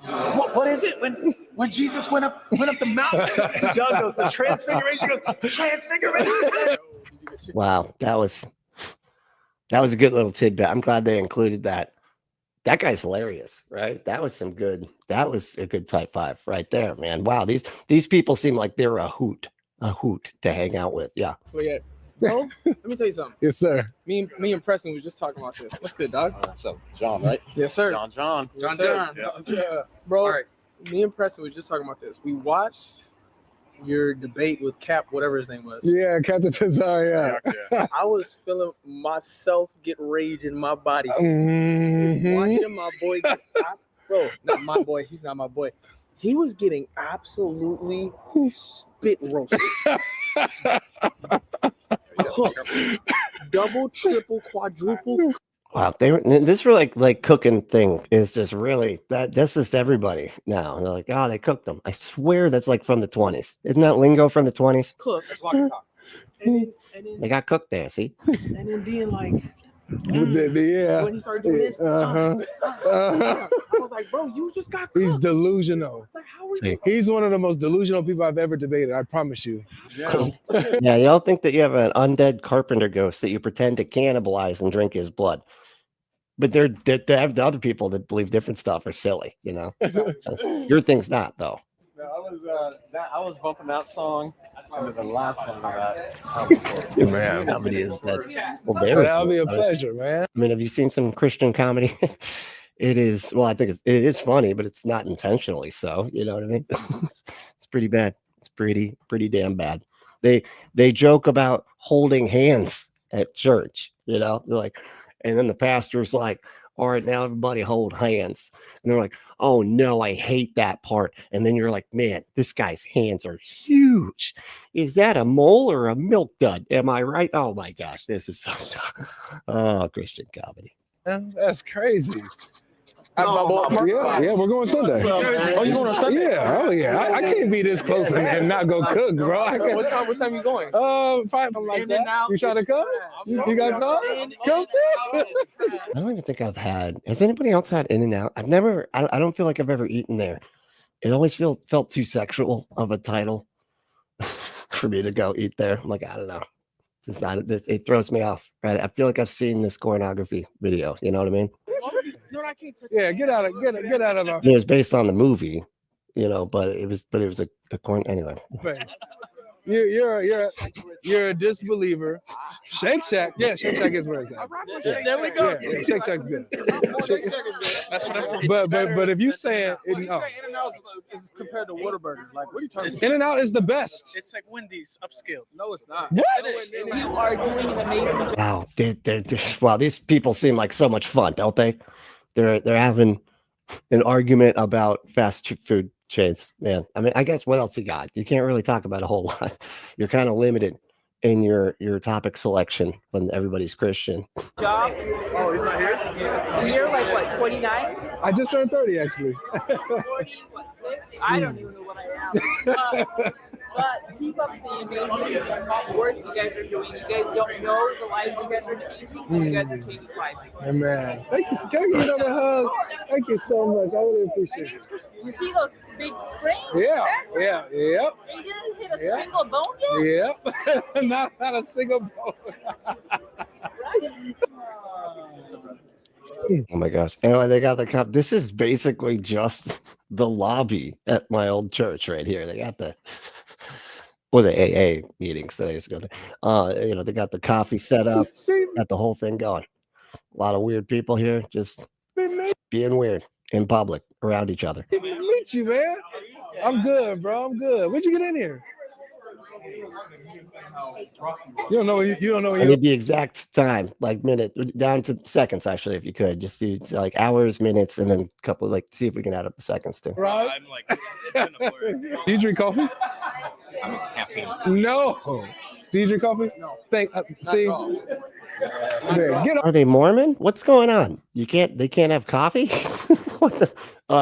Speaker 7: what is it when Jesus went up the mountain? And John goes, the transfiguration. Goes, transfiguration.
Speaker 4: Wow, that was a good little tidbit. I'm glad they included that. That guy's hilarious, right? That was a good type 5 right there, man. Wow, these people seem like they're a hoot to hang out with. Yeah.
Speaker 10: So yeah, bro, let me tell you something.
Speaker 1: Yes, sir.
Speaker 10: Me and Preston was just talking about this. What's good, dog?
Speaker 3: So John, right?
Speaker 10: Yes, sir.
Speaker 3: John.
Speaker 10: Yes, sir. Yeah. Bro, all right. Me and Preston was just talking about this. We watched your debate with Cap, whatever his name was.
Speaker 1: Yeah, Captain Tazar, yeah.
Speaker 10: I was feeling myself get rage in my body.
Speaker 1: Mm-hmm.
Speaker 10: Watching my boy get bro, not my boy, he's not my boy. He was getting absolutely spit roasted. Double, triple, quadruple.
Speaker 4: Wow, this for like cooking thing is just really that's just everybody now. They're like, oh, they cooked them. I swear that's like from the 20s. Isn't that lingo from the 20s?
Speaker 10: Cook.
Speaker 6: And then,
Speaker 4: They got cooked there, see?
Speaker 10: and then being like,
Speaker 1: Yeah.
Speaker 10: when he started doing this,
Speaker 1: Uh-huh.
Speaker 10: I was like, bro, you just got cooked.
Speaker 1: He's delusional.
Speaker 10: Like, how are
Speaker 4: See.
Speaker 10: you?
Speaker 1: He's one of the most delusional people I've ever debated. I promise you.
Speaker 4: Yeah, y'all think that you have an undead carpenter ghost that you pretend to cannibalize and drink his blood. But they have the other people that believe different stuff are silly, you know. Your thing's not, though.
Speaker 3: No, I was bumping that song under the last song of that.
Speaker 1: Man.
Speaker 4: Comedy is that. Well,
Speaker 1: That'll be a pleasure, man.
Speaker 4: I mean, have you seen some Christian comedy? It is. Well, I think it is funny, but it's not intentionally so. You know what I mean? It's pretty bad. It's pretty damn bad. They joke about holding hands at church. You know, they're like. And then the pastor's like, all right, now everybody hold hands. And they're like, oh no, I hate that part. And then you're like, man, this guy's hands are huge. Is that a mole or a milk dud? Am I right? Oh my gosh, this is so Christian comedy.
Speaker 1: That's crazy.
Speaker 10: No,
Speaker 1: Yeah, we're going Sunday.
Speaker 10: Oh, you going on Sunday?
Speaker 1: Yeah, I can't be this close and not go cook, bro.
Speaker 10: What time you going?
Speaker 1: Probably like that. You trying to come? You guys talk? Come.
Speaker 4: I don't even think I've had. Has anybody else had In-N-Out? I've never. I don't feel like I've ever eaten there. It always felt too sexual of a title for me to go eat there. I'm like, I don't know. It's not. It throws me off. Right? I feel like I've seen this pornography video. You know what I mean?
Speaker 1: Yeah, get out of our
Speaker 4: It was based on the movie, you know, but it was a corn anyway.
Speaker 1: face. You're a disbeliever. Shake Shack, yeah, Shake Shack is where it's at.
Speaker 10: There we go.
Speaker 1: Yeah, Shake Shack's good.
Speaker 10: That's what I'm saying.
Speaker 1: But if you saying
Speaker 5: What do you say In-N-Out is compared to Whataburger? Like, what are you talking about?
Speaker 1: In-N-Out is the best.
Speaker 10: It's like Wendy's upscaled.
Speaker 5: No, it's not.
Speaker 1: What?
Speaker 11: You are doing an amazing job.
Speaker 4: Wow, wow, these people seem like so much fun, don't they? They're having an argument about fast food chains, man. I mean, I guess what else you got? You can't really talk about a whole lot. You're kind of limited in your topic selection when everybody's Christian.
Speaker 11: Job.
Speaker 5: Oh, he's not here?
Speaker 11: You're like what, 29?
Speaker 1: I just turned 30 actually.
Speaker 11: 40, what, 6? I don't even know what I am. But keep up the amazing work you guys are doing. You guys don't know the lives you guys are changing, but you guys are changing lives.
Speaker 1: Hey, man, thank you. Can I give you another hug? Thank you so much. I really appreciate it.
Speaker 11: You see those big cranes?
Speaker 1: Yeah,
Speaker 11: back there?
Speaker 1: yep.
Speaker 11: They didn't hit a single bone yet?
Speaker 1: Yep. not a single bone.
Speaker 4: Oh my gosh. Anyway, they got the cup. This is basically just the lobby at my old church right here. They got the AA meetings that I used to go to. They got the coffee set up, got the whole thing going. A lot of weird people here, just being weird in public around each other.
Speaker 1: Good to meet you, man. I'm good, bro. I'm good. When'd you get in here? You don't know. You don't know.
Speaker 4: I need the exact time, like minute, down to seconds, actually, if you could. Just do like hours, minutes, and then a couple, like, see if we can add up the seconds too.
Speaker 1: Right. I'm like, do you drink coffee?
Speaker 8: I'm a caffeine.
Speaker 1: No. Do you drink coffee? No. See. Man, get
Speaker 4: Are they Mormon? What's going on? They can't have coffee? What the?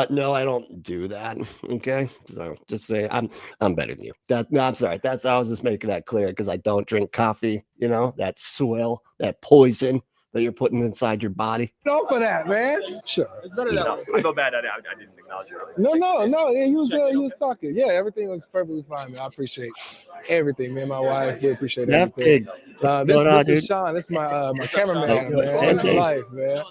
Speaker 4: No, I don't do that. Okay, so just say I'm better than you. No, I'm sorry. I was just making that clear because I don't drink coffee. You know, that swill, that poison that you're putting inside your body.
Speaker 1: Go for that, man. Sure.
Speaker 10: It's better that way.
Speaker 12: I feel bad. I didn't acknowledge you earlier.
Speaker 1: No. Yeah, he was talking. Yeah, everything was perfectly fine, man. I appreciate everything. Me and my wife, we appreciate everything. This is Sean. This is my cameraman, man. This is life, man.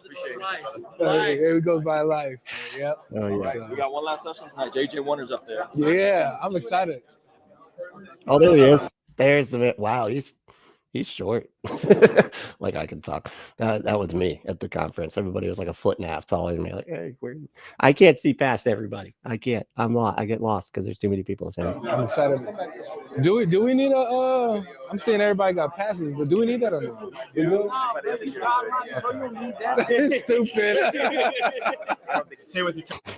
Speaker 1: It goes by life. Yep.
Speaker 4: Oh yeah.
Speaker 12: So, we got one last session tonight. JJ Wonder's up there.
Speaker 1: Yeah, I'm excited.
Speaker 4: Oh, there he is. There's the wow. He's short. Like I can talk. That was me at the conference. Everybody was like a foot and a half taller than me. Like, hey, I can't see past everybody. I can't. I'm lost. I get lost because there's too many people.
Speaker 1: I'm excited. Do we need a? I'm seeing everybody got passes. Do we need that or not? You don't need that. It's stupid.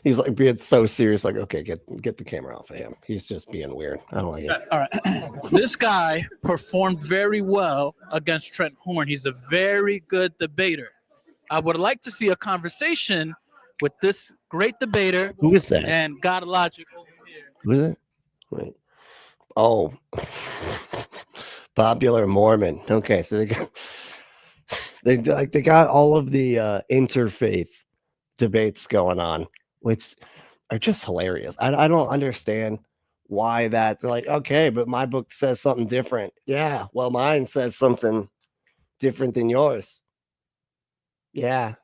Speaker 4: He's like being so serious. Like, okay, get the camera off of him. He's just being weird. I don't like it.
Speaker 10: All right. This guy performed very well against Trent Horn. He's a very good debater. I would like to see a conversation with this great debater.
Speaker 4: Who is that?
Speaker 10: And God Logic over here.
Speaker 4: Who is it? Wait. Oh, popular Mormon. Okay, so they got all of the interfaith debates going on, which are just hilarious. I don't understand why that's like, okay, but my book says something different. Yeah, well, mine says something different than yours. Yeah,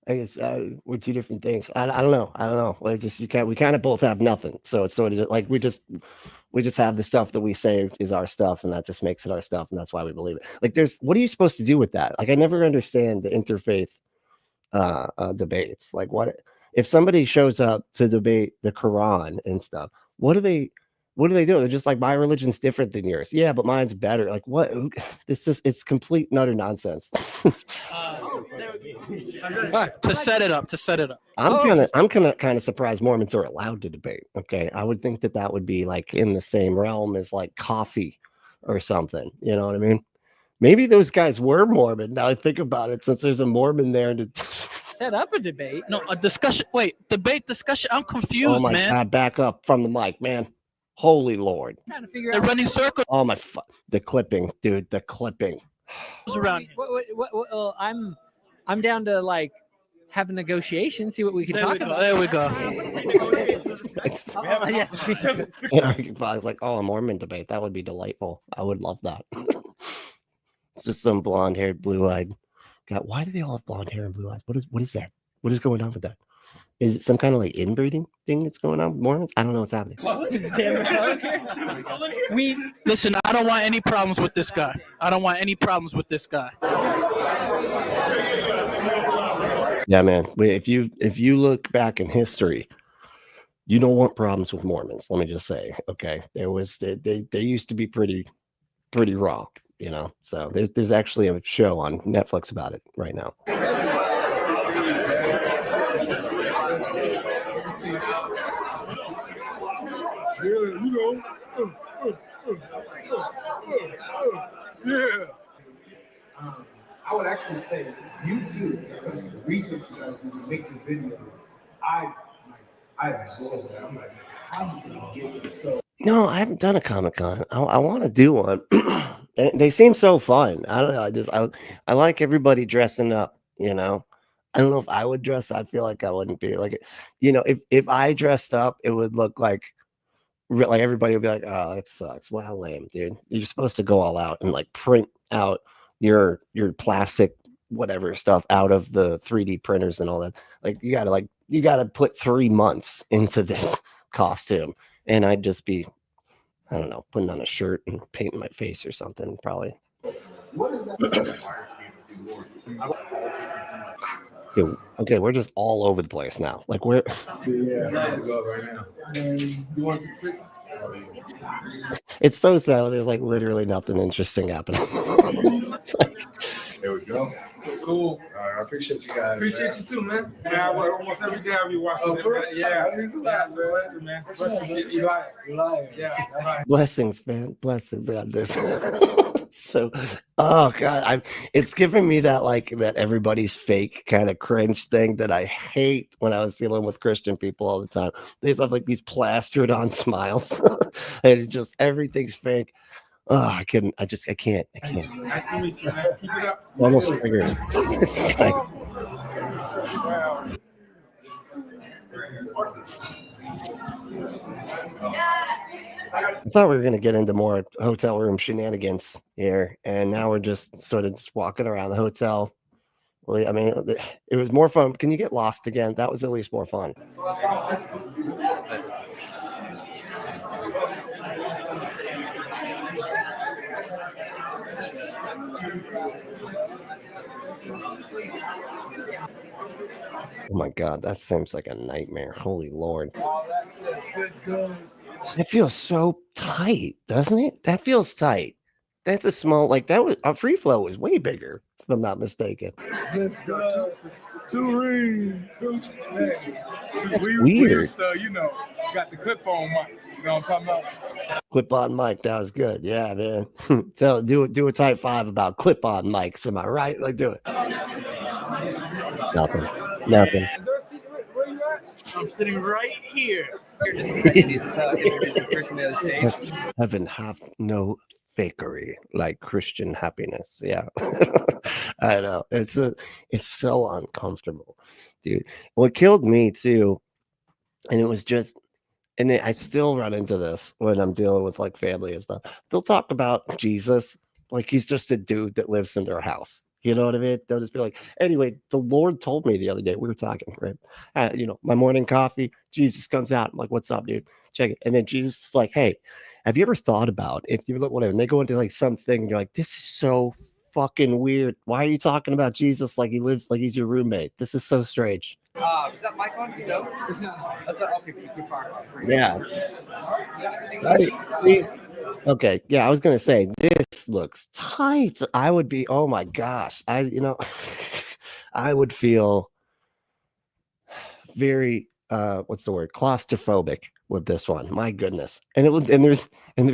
Speaker 4: I guess we're two different things. I don't know. Like, just we kind of both have nothing. So it's sort of like we just have the stuff that we say is our stuff, and that just makes it our stuff, and that's why we believe it. Like, what are you supposed to do with that? Like, I never understand the interfaith debates. Like, what if somebody shows up to debate the Quran and stuff? What do they do? They're just like, my religion's different than yours. Yeah, but mine's better. Like, what? It's complete and utter nonsense.
Speaker 10: To set it up.
Speaker 4: I'm kind of surprised Mormons are allowed to debate. Okay, I would think that would be like in the same realm as like coffee or something. You know what I mean? Maybe those guys were Mormon. Now I think about it, since there's a Mormon there to
Speaker 11: set up a debate.
Speaker 10: No, a discussion. Wait, debate discussion. I'm confused,
Speaker 4: oh my
Speaker 10: man.
Speaker 4: God, back up from the mic, man. Holy Lord.
Speaker 11: Trying to figure
Speaker 10: They're
Speaker 11: out
Speaker 10: running circles
Speaker 4: Oh my the clipping, dude. The clipping.
Speaker 10: around.
Speaker 11: Well, I'm down to like have a negotiation, see what we can talk about.
Speaker 10: There we go.
Speaker 4: I was like, oh, a Mormon debate. That would be delightful. I would love that. It's just some blonde-haired, blue-eyed. God, why do they all have blonde hair and blue eyes? What is that? What is going on with that? Is it some kind of like inbreeding thing that's going on with Mormons? I don't know what's happening.
Speaker 10: Listen, I don't want any problems with this guy. I don't want any problems with this guy.
Speaker 4: Yeah, man. If you look back in history, you don't want problems with Mormons. Let me just say, okay, they used to be pretty raw, you know. So there's actually a show on Netflix about it right now.
Speaker 2: Yeah, you know. Yeah.
Speaker 13: I would actually say YouTube, the research you guys do to make the videos, I absorb that. I'm like, how do you get them so?
Speaker 4: No, I haven't done a Comic-Con. I want to do one. They seem so fun. I don't know. I like everybody dressing up, you know. I don't know if I would dress. I feel like I wouldn't be like, you know, if I dressed up, it would look like everybody would be like, oh, that sucks. Wow, lame, dude. You're supposed to go all out and like print out your plastic whatever stuff out of the 3D printers and all that. Like you gotta put 3 months into this costume, and I'd just be, I don't know, putting on a shirt and painting my face or something probably.
Speaker 13: What is that?
Speaker 4: Okay, we're just all over the place now. Like we're it's so sad. There's like literally nothing interesting happening.
Speaker 13: There we go. Cool. I appreciate you guys. Appreciate you too, man. Yeah, almost every day I'll be watching it, man. Yeah, blessing, man. Blessings, Elias. Yeah.
Speaker 4: Blessings, man. Blessings on this. So, oh god, it's giving me that like that everybody's fake kind of cringe thing that I hate when I was dealing with Christian people all the time. They just have like these plastered on smiles. And it's just everything's fake. Oh, I can't.
Speaker 13: Nice to meet you, man. Keep it up.
Speaker 4: It's almost figured. It's like, I thought we were going to get into more hotel room shenanigans here, and now we're just sort of just walking around the hotel. Well, I mean, it was more fun. Can you get lost again? That was at least more fun. Oh my God, that seems like a nightmare. Holy Lord. It feels so tight, doesn't it? That feels tight. That's a small, like that was, a free flow was way bigger, if I'm not mistaken.
Speaker 2: Let's go. Two rings.
Speaker 4: That's weird.
Speaker 2: You know, got the clip-on mic. You know what I'm talking about?
Speaker 4: Clip-on mic, that was good. Yeah, man. Do a type 5 about clip-on mics. Am I right? Like, do it. Nothing.
Speaker 13: Is there a secret? Where you at? I'm sitting right here. Just a second. Just introduce the person to the stage.
Speaker 4: Heaven hath no fakery like Christian happiness. Yeah. I know. It's so uncomfortable, dude. What killed me too, and it was just, and I still run into this when I'm dealing with like family and stuff. They'll talk about Jesus like he's just a dude that lives in their house. You know what I mean? They'll just be like, anyway, the Lord told me the other day, we were talking, right? You know, my morning coffee, Jesus comes out. I'm like, what's up, dude? Check it. And then Jesus is like, hey, have you ever thought about if you look, whatever, and they go into like something, and you're like, this is so fucking weird. Why are you talking about Jesus like he lives, like he's your roommate? This is so strange.
Speaker 13: Is that mic on? No, it's not. That's okay. Keep firing.
Speaker 4: Yeah. Okay. Yeah, I was gonna say this looks tight. I would be. Oh my gosh. I would feel very. What's the word? Claustrophobic with this one. My goodness. And there's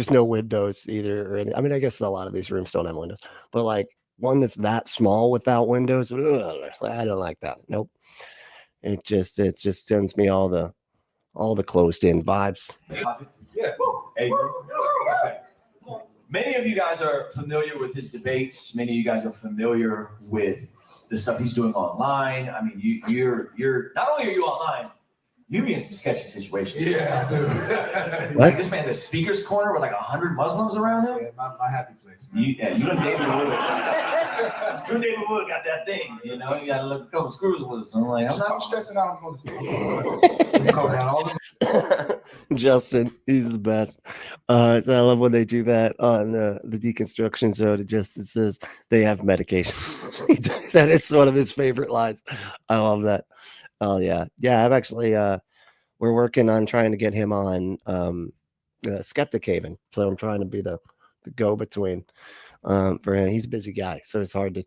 Speaker 4: no windows either. Or I mean, I guess a lot of these rooms don't have windows, but like one that's that small without windows. Ugh, I don't like that. Nope. It just sends me all the closed in vibes.
Speaker 14: Yeah. Hey. Okay. Many of you guys are familiar with his debates. Many of you guys are familiar with the stuff he's doing online. I mean, you're not only are you online, you be in some sketchy situations.
Speaker 13: Yeah, dude.
Speaker 14: Like this man's a speaker's corner with like 100 Muslims around him.
Speaker 13: Yeah, my happy place.
Speaker 2: experience.
Speaker 14: You and David Wood. You and David Wood got that thing, you know. You got to look a couple screws with us. I'm like,
Speaker 2: I'm stressing out. I'm going to sleep. Calling out all the
Speaker 4: Justin, he's the best. So I love when they do that on the deconstruction zone. Justin says they have medication. That is one of his favorite lines. I love that. Oh yeah, yeah. I'm actually we're working on trying to get him on Skeptic Haven. So I'm trying to be the go between for him. He's a busy guy, so it's hard to.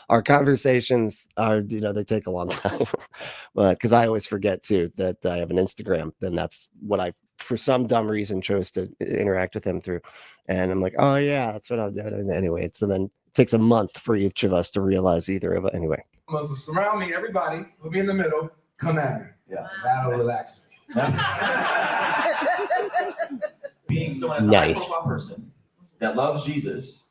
Speaker 4: Our conversations are, you know, they take a long time, but because I always forget too that I have an Instagram, then that's what I, for some dumb reason, chose to interact with him through. And I'm like, oh yeah, that's what I'm doing. Anyway, so then it takes a month for each of us to realize either of it. Anyway,
Speaker 13: Muslims surround me, everybody, put me in the middle, come at me.
Speaker 14: Yeah.
Speaker 13: That'll relax me.
Speaker 14: Being someone that's a
Speaker 4: Nice.
Speaker 14: high-profile person that loves Jesus,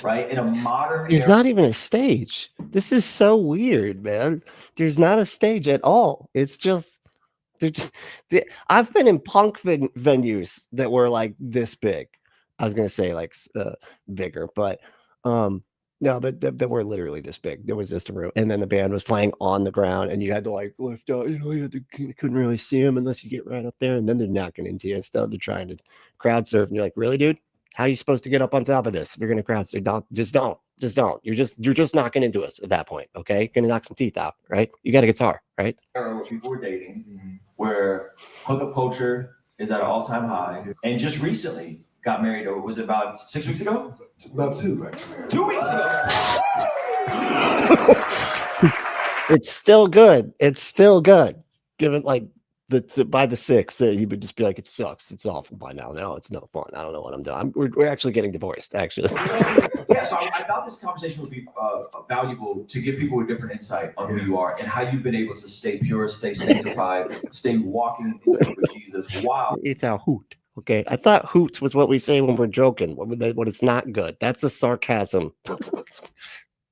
Speaker 14: right? In a modern
Speaker 4: there's
Speaker 14: era,
Speaker 4: not even a stage. This is so weird, man. There's not a stage at all. It's just, I've been in punk venues that were like this big. I was gonna say like bigger, but no, but that were literally this big. There was just a room, and then the band was playing on the ground, and you had to like lift up. You know, you couldn't really see them unless you get right up there, and then they're knocking into you and stuff. They're trying to crowd surf, and you're like, really, dude? How are you supposed to get up on top of this if you're gonna crowd surf? Don't. You're just knocking into us at that point. Okay, gonna knock some teeth out, right? You got a guitar, right?
Speaker 14: where people were dating, where hookup culture is at an all-time high, and just recently got married, or was it about 6 weeks ago?
Speaker 13: About 2, actually.
Speaker 14: 2 weeks ago.
Speaker 4: It's still good. It's still good. Given like by the 6th, he would just be like, it sucks. It's awful by now. No, it's no fun. I don't know what I'm doing. We're actually getting divorced, actually.
Speaker 14: Yeah, so I thought this conversation would be valuable to give people a different insight on who you are and how you've been able to stay pure, stay sanctified, stay walking in step with Jesus. Wow.
Speaker 4: It's a hoot. Okay. I thought hoots was what we say when we're joking, when it's not good. That's a sarcasm.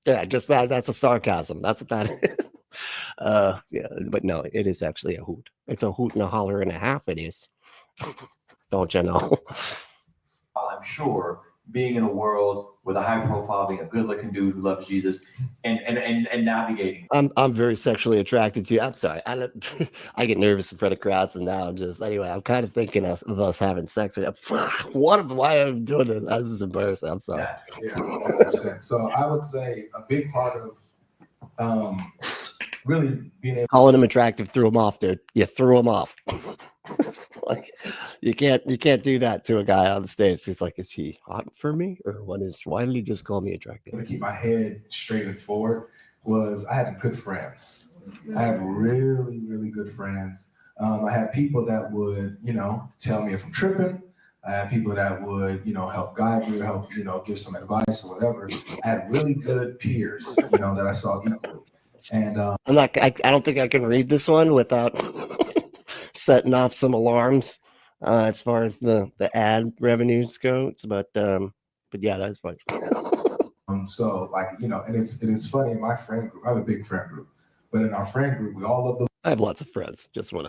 Speaker 4: Yeah, just that's a sarcasm. That's what that is. Yeah, but no, it is actually a hoot. It's a hoot and a holler and a half. It is. Don't you know?
Speaker 14: I'm sure being in a world with a high profile, being a good looking dude who loves Jesus and navigating.
Speaker 4: I'm very sexually attracted to you. I'm sorry. I get nervous in front of crowds, and now I'm kind of thinking of us having sex. Why am I doing this? This is embarrassing. I'm sorry.
Speaker 13: Yeah, 100%. So I would say a big part of really being able.
Speaker 4: Calling him attractive threw him off, dude. You threw him off. Like you can't do that to a guy on the stage. It's like, is he hot for me, or why did he just call me attractive?
Speaker 13: To keep my head straight and forward was I had good friends. I had really, really good friends. I had people that would, tell me if I'm tripping. I had people that would, help guide me or help, give some advice or whatever. I had really good peers, that I saw equally. And
Speaker 4: I don't think I can read this one without setting off some alarms as far as the ad revenues go. But yeah, that's funny.
Speaker 13: So and it's funny in my friend group. I have a big friend group, but in our friend group, we all love the.
Speaker 4: I have lots of friends. Just want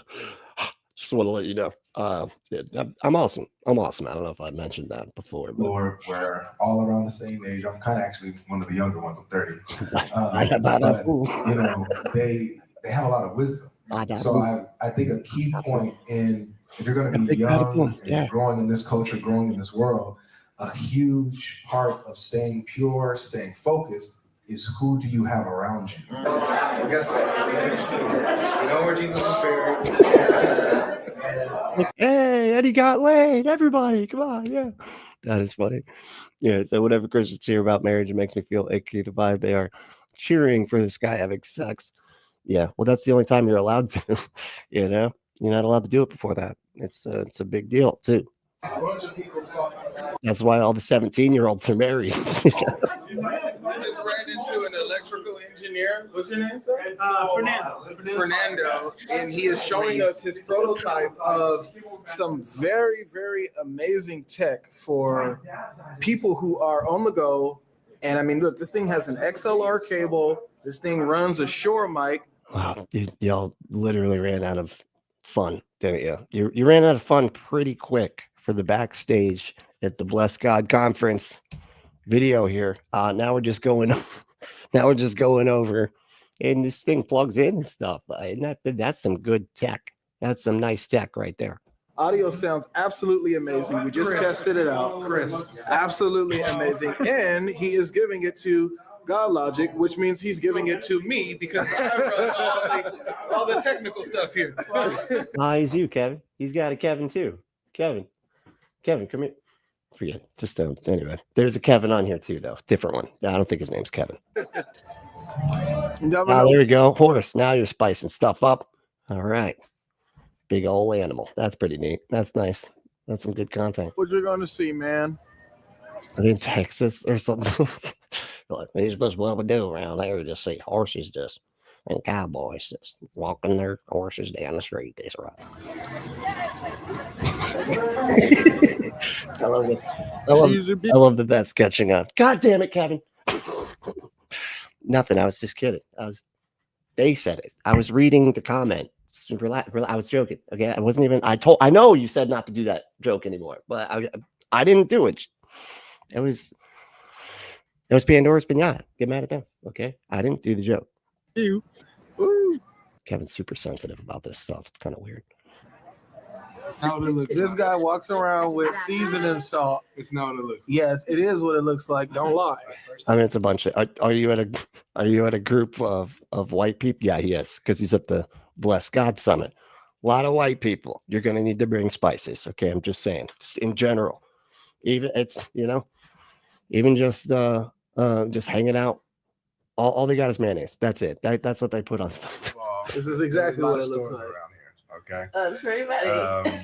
Speaker 4: to let you know. I'm awesome. I don't know if I mentioned that before. But...
Speaker 13: We're all around the same age. I'm kind of actually one of the younger ones. I'm 30. They have a lot of wisdom. So I think a key point if you're going to be young and growing in this culture, growing in this world, a huge part of staying pure, staying focused is who do you have around you.
Speaker 2: Guess what? You know where Jesus was buried.
Speaker 4: Hey, Eddie got laid. Everybody, come on, yeah. That is funny. Yeah, so whenever Christians hear about marriage, it makes me feel icky to vibe. They are cheering for this guy having sex. Yeah, well, that's the only time you're allowed to. You're not allowed to do it before that. It's a big deal too.
Speaker 2: A bunch of people saw.
Speaker 4: That's why all the 17-year-olds are married.
Speaker 2: I just ran into an electrical engineer. What's your name, sir? Fernando. And he is showing us his prototype of some very, very amazing tech for people who are on the go. And I mean, look, this thing has an XLR cable. This thing runs a Shure mic.
Speaker 4: Wow, dude, y'all literally ran out of fun, didn't you? You ran out of fun pretty quick for the backstage at the Bless God conference. video here. Now we're just going now we're just going over, and this thing plugs in and stuff. And that's some good tech. That's some nice tech right there.
Speaker 2: Audio sounds absolutely amazing. We just tested it out. Chris, absolutely amazing. And he is giving it to God Logic, which means he's giving it to me because I run all the technical stuff here.
Speaker 4: He's you, Kevin. He's got a Kevin too. Kevin, come here. Forget it. Just don't. Anyway, there's a Kevin on here too, though. Different one. I don't think his name's Kevin. There we go. Horse. Now you're spicing stuff up. All right. Big old animal. That's pretty neat. That's nice. That's some good content.
Speaker 2: What you're going to see, man?
Speaker 4: In Texas or something. Like, this is what we do around there. We just see horses just and cowboys just walking their horses down the street. That's right. I love that that's catching on. God damn it, Kevin. Nothing. I was just kidding. They said it. I was reading the comment. Relax, I was joking. Okay. I wasn't even, I know you said not to do that joke anymore, but I didn't do it. It was Pandora's Pinata. Get mad at them. Okay. I didn't do the joke.
Speaker 2: You.
Speaker 4: Kevin's super sensitive about this stuff. It's kind of weird.
Speaker 2: How it looks. This guy walks around with seasoning salt.
Speaker 13: It's not what it looks.
Speaker 2: Yes, it is what it looks like. Don't lie.
Speaker 4: I mean, it's a bunch of. Are you at a group of white people? Yeah, he is, because he's at the Bless God Summit. A lot of white people. You're going to need to bring spices. Okay, I'm just saying. Just in general, even even just hanging out. All they got is mayonnaise. That's it. That's what they put on stuff.
Speaker 2: Well, this is exactly what it looks like.
Speaker 13: Around here. Okay.
Speaker 11: That's pretty funny.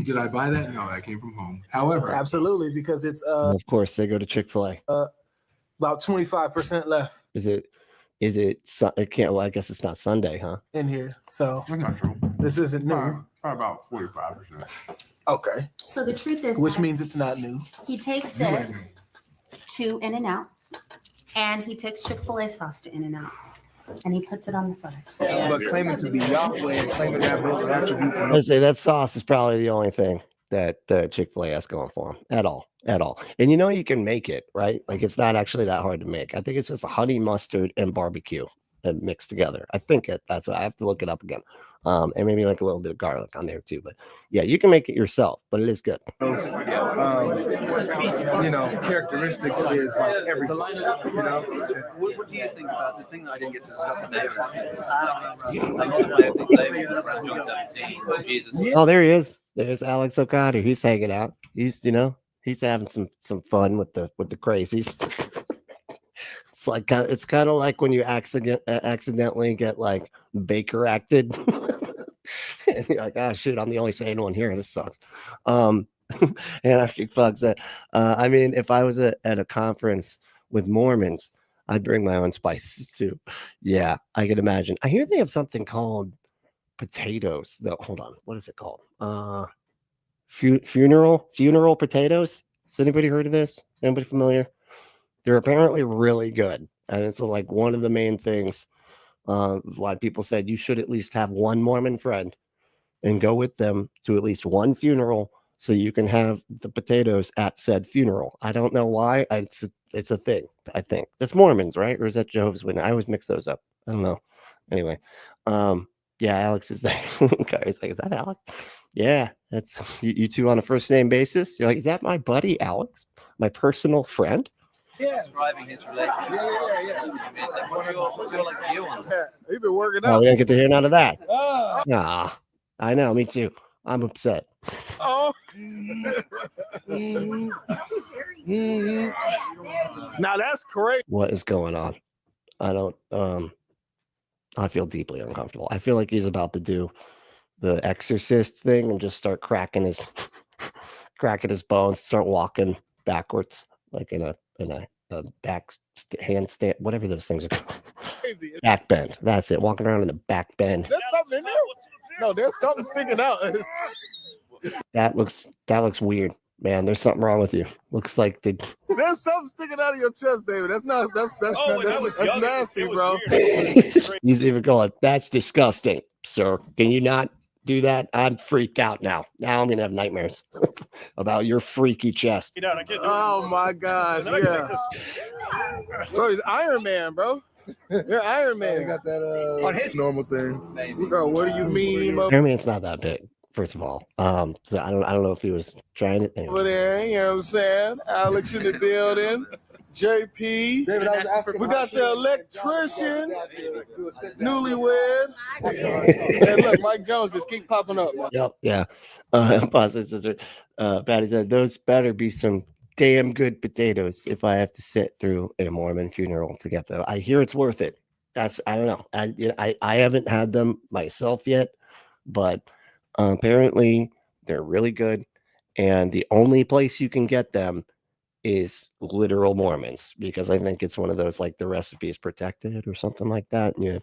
Speaker 13: Did I buy that? No, that came from home. However,
Speaker 2: absolutely, because it's
Speaker 4: of course they go to Chick-fil-A.
Speaker 2: About 25% left.
Speaker 4: Is it? It can't. Well, I guess it's not Sunday, huh?
Speaker 2: In here, so
Speaker 13: that's not true.
Speaker 2: This isn't new.
Speaker 13: Probably about 45%.
Speaker 2: Okay.
Speaker 15: So the truth is,
Speaker 2: which means it's not new.
Speaker 15: He takes this to In-N-Out, and he takes Chick-fil-A sauce to In-N-Out, and he puts it on the fries.
Speaker 1: But claiming to be Yahweh and claiming to have those attributes.
Speaker 4: Let's say that sauce is probably the only thing that Chick-fil-A has going for them at all. And you can make it, right? Like, it's not actually that hard to make. I think it's just honey, mustard, and barbecue and mixed together. I think that's what I have to look it up again. And maybe like a little bit of garlic on there too. But yeah, you can make it yourself, but it is good.
Speaker 1: Those, characteristics is like everything.
Speaker 12: What do you think about the thing that I didn't get to discuss today?
Speaker 4: Oh, there he is. There's Alex O'Connor. He's hanging out. He's having some fun with the crazies. It's kind of like when you accidentally get like Baker acted. And you're like, oh shoot, I'm the only sane one here. This sucks. And I kick fucks that. I mean, if I was at a conference with Mormons, I'd bring my own spices too. Yeah, I can imagine. I hear they have something called potatoes. Though, hold on, what is it called? Funeral potatoes. Has anybody heard of this? Is anybody familiar? They're apparently really good, and it's like one of the main things why people said you should at least have one Mormon friend and go with them to at least one funeral so you can have the potatoes at said funeral. I don't know why. It's a thing. I think that's Mormons, right? Or is that Jehovah's Witness? I always mix those up. I don't know. Anyway, yeah, Alex is there. He's like, is that Alex? Yeah, that's you two on a first name basis. You're like, is that my buddy Alex, my personal friend?
Speaker 12: Describing his relationship.
Speaker 2: He's been working
Speaker 4: Oh,
Speaker 2: out.
Speaker 4: we don't get to hear none of that. Nah, I know. Me too. I'm upset.
Speaker 2: Oh. Now that's crazy.
Speaker 4: What is going on? I feel deeply uncomfortable. I feel like he's about to do the Exorcist thing and just start cracking his bones, start walking backwards, like in a back handstand, whatever those things are called. Back bend. That's it. Walking around in a back bend.
Speaker 2: There's something in there. No, there's something sticking out.
Speaker 4: That looks weird, man. There's something wrong with you. Looks like
Speaker 2: There's something sticking out of your chest, David. That's nasty, bro.
Speaker 4: He's even going, that's disgusting, sir. Can you not do that, I'm freaked out now. Now I'm gonna have nightmares about your freaky chest.
Speaker 2: Oh my gosh, yeah. Bro, he's Iron Man, bro. You're Iron Man.
Speaker 1: He got that
Speaker 2: on his
Speaker 1: normal thing.
Speaker 2: Bro, what do you mean,
Speaker 4: Iron Man's not that big, first of all. So I don't know if he was trying it.
Speaker 2: over there? You know what I'm saying? Alex in the building. JP.
Speaker 1: David, I was asking
Speaker 2: we got the electrician, newlywed. And look, Mike Jones just keep popping up. Man.
Speaker 4: Yep, yeah. Apostate sister, Patty said, those better be some damn good potatoes if I have to sit through a Mormon funeral to get them. I hear it's worth it. I don't know. I haven't had them myself yet, but apparently they're really good. And the only place you can get them is literal Mormons, because I think it's one of those, like, the recipe is protected or something like that. And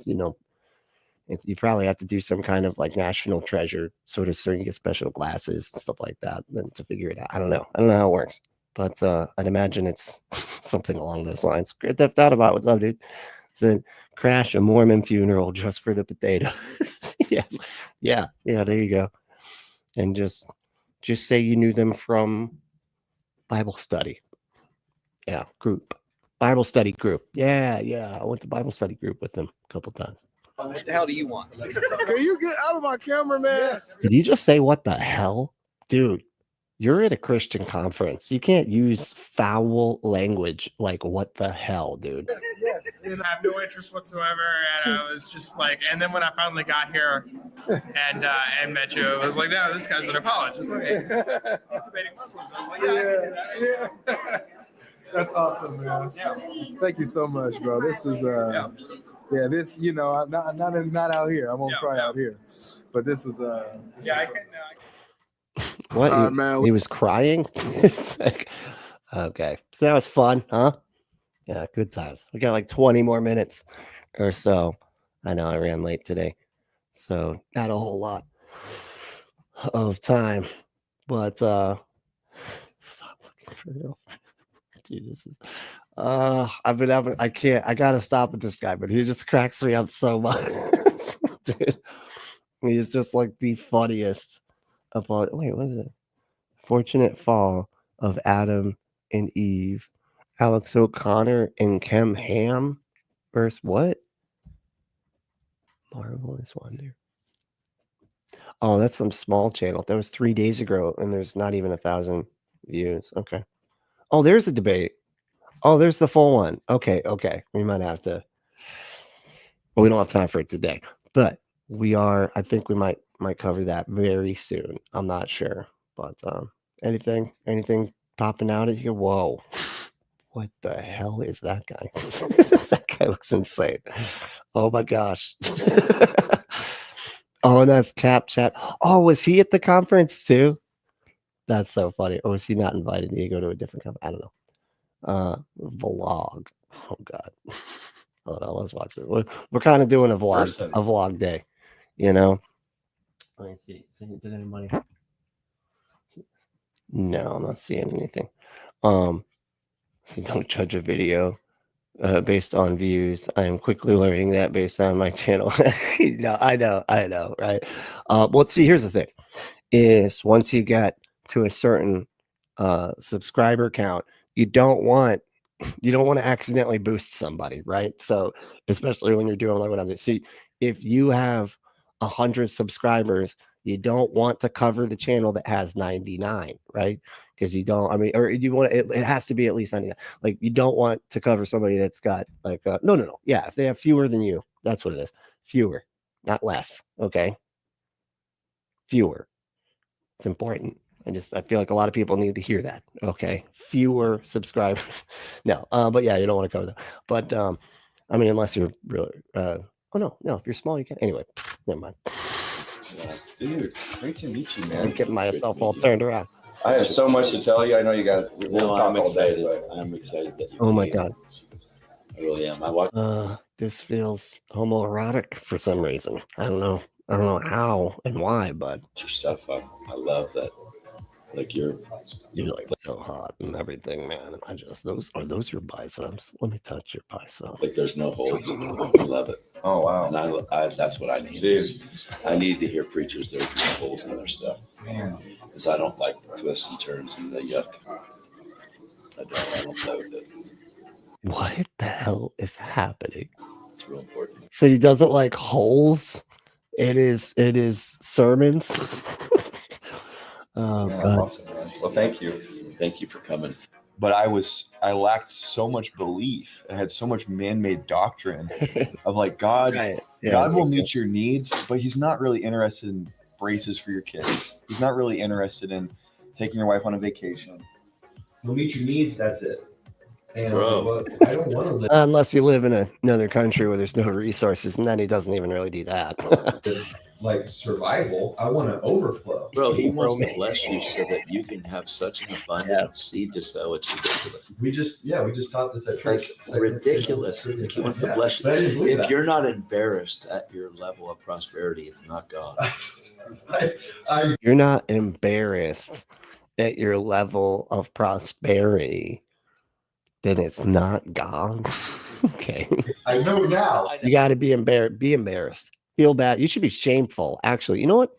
Speaker 4: you probably have to do some kind of like national treasure sort of, so you get special glasses and stuff like that then to figure it out. I don't know how it works, but I'd imagine it's something along those lines. Great Theft Out about what's up, dude. Said crash a Mormon funeral just for the potato. Yes, yeah, there you go. And just say you knew them from Bible study. Yeah, group. Bible study group. Yeah. I went to Bible study group with them a couple times.
Speaker 12: What the hell do you want?
Speaker 2: Can you get out of my camera, man?
Speaker 4: Did you just say what the hell? Dude, you're at a Christian conference. You can't use foul language like what the hell, dude.
Speaker 16: Yes. I have no interest whatsoever. And I was just like, and then when I finally got here and met you, I was like, no, this guy's an apologist. Okay. He's debating Muslims. I was like, yeah.
Speaker 1: That's awesome, man. Yeah. Thank you so much, bro. This is this, I'm not out here. I won't cry out here. But this is
Speaker 4: What?
Speaker 2: man.
Speaker 4: He was crying? It's like, okay. So that was fun, huh? Yeah, good times. We got like 20 more minutes or so. I know I ran late today, so not a whole lot of time. But stop looking for real. Dude, this is I've been having I gotta stop with this guy, but he just cracks me up so much. Dude, he's just like the funniest about what is it? Fortunate Fall of Adam and Eve. Alex O'Connor and Kem Ham versus what? Marvelous Wonder. Oh, that's some small channel. That was 3 days ago, and there's not even 1,000 views. Okay. Oh, there's the debate. Oh, there's the full one. Okay. We might have to. Well, we don't have time for it today, but I think we might cover that very soon. I'm not sure, but anything popping out at you? Whoa. What the hell is that guy? That guy looks insane. Oh my gosh. Oh, and that's Tap Chat. Oh, was he at the conference too? That's so funny. Or was he not invited? Did he go to a different conference? I don't know. Vlog. Oh God. Hold on, let's watch this. We're kind of doing a vlog day, Let me see. Did anybody? No, I'm not seeing anything. So don't judge a video based on views. I am quickly learning that based on my channel. No, I know, right? Well, see, here's the thing: is once you get to a certain subscriber count, you don't want to accidentally boost somebody, right? So especially when you're doing like what I'm doing. See, if you have 100 subscribers, you don't want to cover the channel that has 99, right? Because you don't, or you want it has to be at least 99. Like, you don't want to cover somebody that's got like no. Yeah, if they have fewer than you, that's what it is. Fewer, not less. Okay. Fewer. It's important. I feel like a lot of people need to hear that. Okay. Fewer subscribers. No, but yeah, you don't want to cover that. But unless you're really no, if you're small, you can. Anyway, never mind.
Speaker 17: Dude, great to meet you, man.
Speaker 4: I'm getting myself all turned around.
Speaker 17: I have so much to tell you. I know you got.
Speaker 18: I'm excited. I'm excited that you.
Speaker 4: Oh my God.
Speaker 18: I really am. I watched.
Speaker 4: This feels homoerotic for some reason. I don't know how and why, but
Speaker 18: your stuff. I love that. Like you're
Speaker 4: like so hot and everything, man. And I just are those your biceps? Let me touch your bicep.
Speaker 18: like there's no holes. I love it.
Speaker 14: Oh wow.
Speaker 18: And I that's what I need.
Speaker 14: Dude.
Speaker 18: I need to hear preachers there's no holes in their stuff.
Speaker 14: Man.
Speaker 18: Because I don't like twists and turns and the yuck. I don't play with it.
Speaker 4: What the hell is happening?
Speaker 18: It's real important.
Speaker 4: So he doesn't like holes. It is sermons.
Speaker 14: Yeah, that's awesome, man. Well, thank you.
Speaker 18: Thank you for coming.
Speaker 14: But I lacked so much belief. I had so much man-made doctrine of like God.
Speaker 4: Right. Yeah,
Speaker 14: God will meet your needs, but He's not really interested in braces for your kids. He's not really interested in taking your wife on a vacation. He'll meet your needs. That's it. And
Speaker 18: Bro.
Speaker 14: I don't want to live
Speaker 4: Unless you live in another country where there's no resources, and then he doesn't even really do that.
Speaker 14: like survival. I want to overflow.
Speaker 18: Bro, he wants to bless you so that you can have such an abundant seed to sow. It's ridiculous.
Speaker 14: We just taught this at church.
Speaker 18: Like, ridiculous. Like he wants to bless you.
Speaker 14: But I didn't believe
Speaker 18: If
Speaker 14: that.
Speaker 18: you're not embarrassed at your level of prosperity, it's not God.
Speaker 4: You're not embarrassed at your level of prosperity, then it's not God. Okay.
Speaker 14: I know now.
Speaker 4: You got to be embarrassed. Be embarrassed. Feel bad. You should be shameful. Actually, you know what?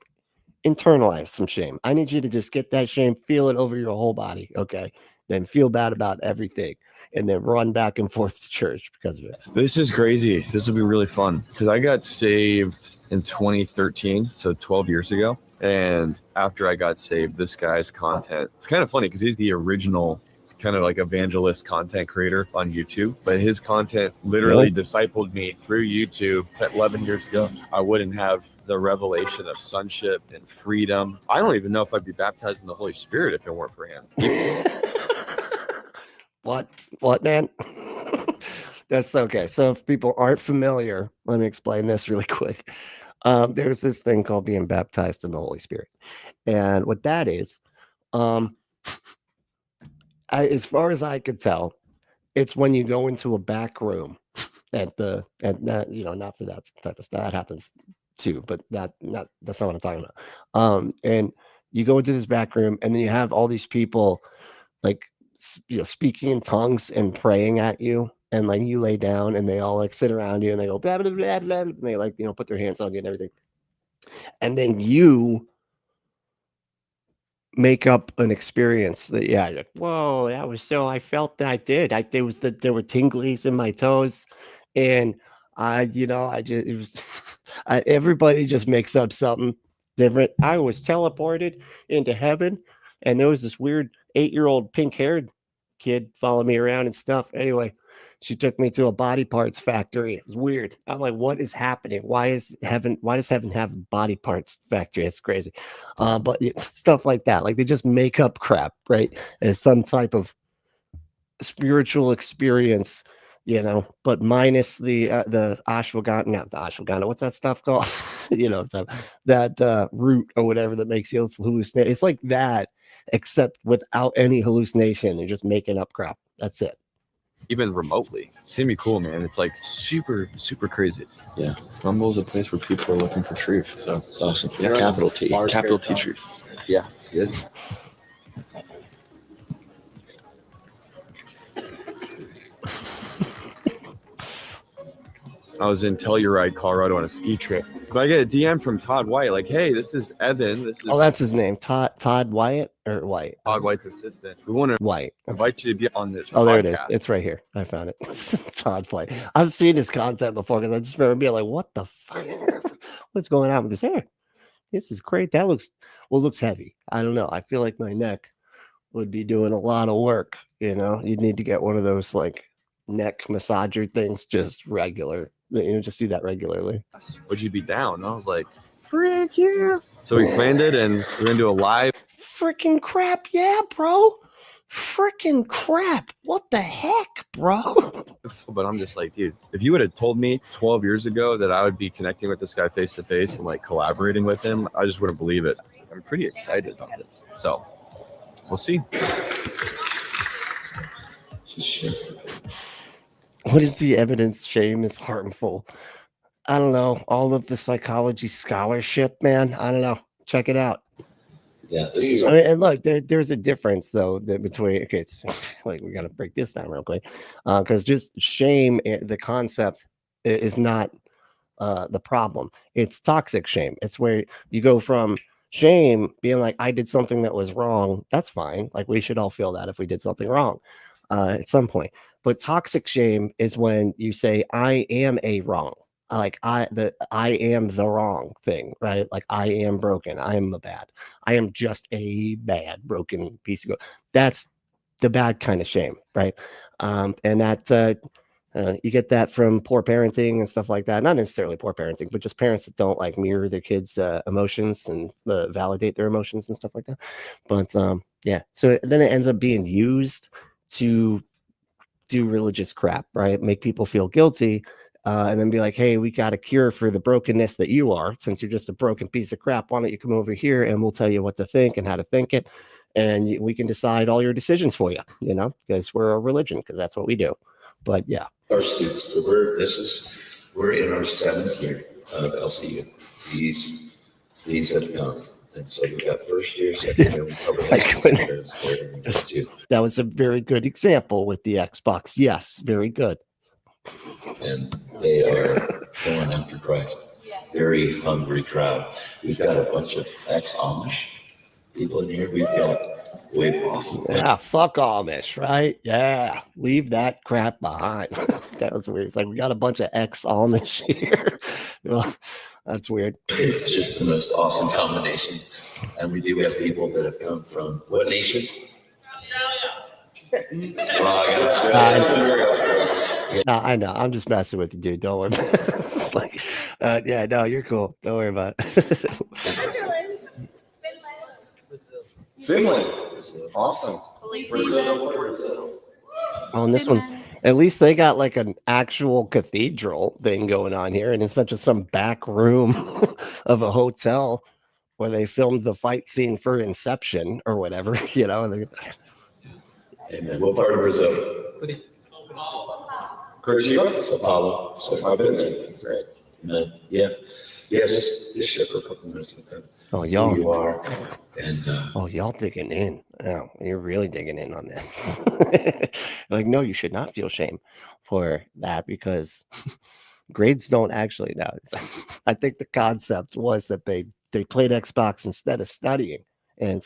Speaker 4: Internalize some shame. I need you to just get that shame, feel it over your whole body. Okay. Then feel bad about everything. And then run back and forth to church because of it.
Speaker 19: This is crazy. This will be really fun because I got saved in 2013, so 12 years ago. And after I got saved, this guy's content, it's kind of funny because he's the original kind of like evangelist content creator on YouTube, but his content literally discipled me through YouTube 11 years ago. I wouldn't have the revelation of sonship and freedom. I don't even know if I'd be baptized in the Holy Spirit if it weren't for him.
Speaker 4: What, man? That's okay. So if people aren't familiar, let me explain this really quick. There's this thing called being baptized in the Holy Spirit. And what that is, as far as I could tell, it's when you go into a back room not for that type of stuff. That happens too, but that's not what I'm talking about. And you go into this back room and then you have all these people like, speaking in tongues and praying at you, and like you lay down and they all like sit around you and they go blah, blah, blah, blah, and they like, put their hands on you and everything. And then you make up an experience that, like, whoa, that was I felt that I did. There were tinglies in my toes, and everybody just makes up something different. I was teleported into heaven, and there was this weird 8-year-old pink-haired kid following me around and stuff. Anyway, she took me to a body parts factory. It was weird. I'm like, what is happening? Why does heaven have a body parts factory? It's crazy. But stuff like that. Like they just make up crap, right? As some type of spiritual experience, but minus the ashwagandha, not the ashwagandha. What's that stuff called? That root or whatever that makes you hallucinate. It's like that, except without any hallucination. They're just making up crap. That's it.
Speaker 19: Even remotely. It's gonna be cool, man. It's like super, super crazy.
Speaker 18: Yeah.
Speaker 19: Rumble is a place where people are looking for truth. So
Speaker 18: it's awesome.
Speaker 19: Yeah,
Speaker 18: Capital T.
Speaker 19: Capital T truth.
Speaker 18: Yeah.
Speaker 19: Good. I was in Telluride, Colorado on a ski trip. But I get a DM from Todd White, like, hey, this is Evan. This is
Speaker 4: that's his name. Todd Wyatt or White?
Speaker 19: Todd White's assistant. We want to
Speaker 4: White.
Speaker 19: Invite you to be on this
Speaker 4: podcast. There it is. It's right here. I found it. Todd White. I've seen his content before because I just remember being like, what the fuck? What's going on with his hair? This is great. That looks heavy. I don't know. I feel like my neck would be doing a lot of work. You'd need to get one of those like neck massager things, just regular. Just do that regularly.
Speaker 19: Would you be down? And I was like, frick yeah. So we planned it and we're going to do a live.
Speaker 4: Freaking crap. Yeah, bro. Freaking crap. What the heck, bro?
Speaker 19: But I'm just like, dude, if you would have told me 12 years ago that I would be connecting with this guy face to face and like collaborating with him, I just wouldn't believe it. I'm pretty excited about this. So we'll see.
Speaker 4: What is the evidence shame is harmful? I don't know. All of the psychology scholarship, man. I don't know. Check it out.
Speaker 18: Yeah, this is.
Speaker 4: I mean, and look, there's a difference though that between. Okay, it's like we got to break this down real quick, because just shame, the concept is not the problem. It's toxic shame. It's where you go from shame being like, I did something that was wrong. That's fine. Like we should all feel that if we did something wrong at some point. But toxic shame is when you say, I am a wrong. Like I am the wrong thing, right? Like I am broken. I am the bad. I am just a bad, broken piece of gold. That's the bad kind of shame, right? And that you get that from poor parenting and stuff like that. Not necessarily poor parenting, but just parents that don't like mirror their kids' emotions and validate their emotions and stuff like that. But yeah, so then it ends up being used to do religious crap, right? Make people feel guilty. And then be like, hey, we got a cure for the brokenness that you are. Since you're just a broken piece of crap, why don't you come over here and we'll tell you what to think and how to think it. And we can decide all your decisions for you, you know, because we're a religion, because that's what we do. But yeah.
Speaker 18: Our students, so we're in our 7th year of LCU. These have come. And so we got first year, second year,
Speaker 4: that was a very good example with the Xbox. Yes, very good.
Speaker 18: And they are going after Christ. Very hungry crowd. We've got a bunch of ex-Amish people in here. We've got wave off.
Speaker 4: Yeah, fuck Amish, right? Yeah, leave that crap behind. That was weird. It's like we got a bunch of ex-Amish here. Well, that's weird.
Speaker 18: It's just the most awesome combination. And we do have people that have come from what nations? Australia. Well, I got Australia.
Speaker 4: No, I know. I'm just messing with you, dude. Don't worry about it. It's like, yeah, no, you're cool. Don't worry about it.
Speaker 17: Finland. Awesome.
Speaker 4: Oh, and this one, at least they got like an actual cathedral thing going on here, and it's not just some back room of a hotel where they filmed the fight scene for Inception or whatever, you know.
Speaker 18: Amen. What part of Brazil?
Speaker 17: Curitiba?
Speaker 18: Sao Paulo.
Speaker 17: I've been there. That's right.
Speaker 18: Yeah. Yeah, just share for a couple minutes with them.
Speaker 4: Oh, y'all.
Speaker 18: Who you are. And
Speaker 4: oh, y'all digging in. Oh, you're really digging in on this. Like, no, you should not feel shame for that because grades don't actually know. I think the concept was that they played Xbox instead of studying. And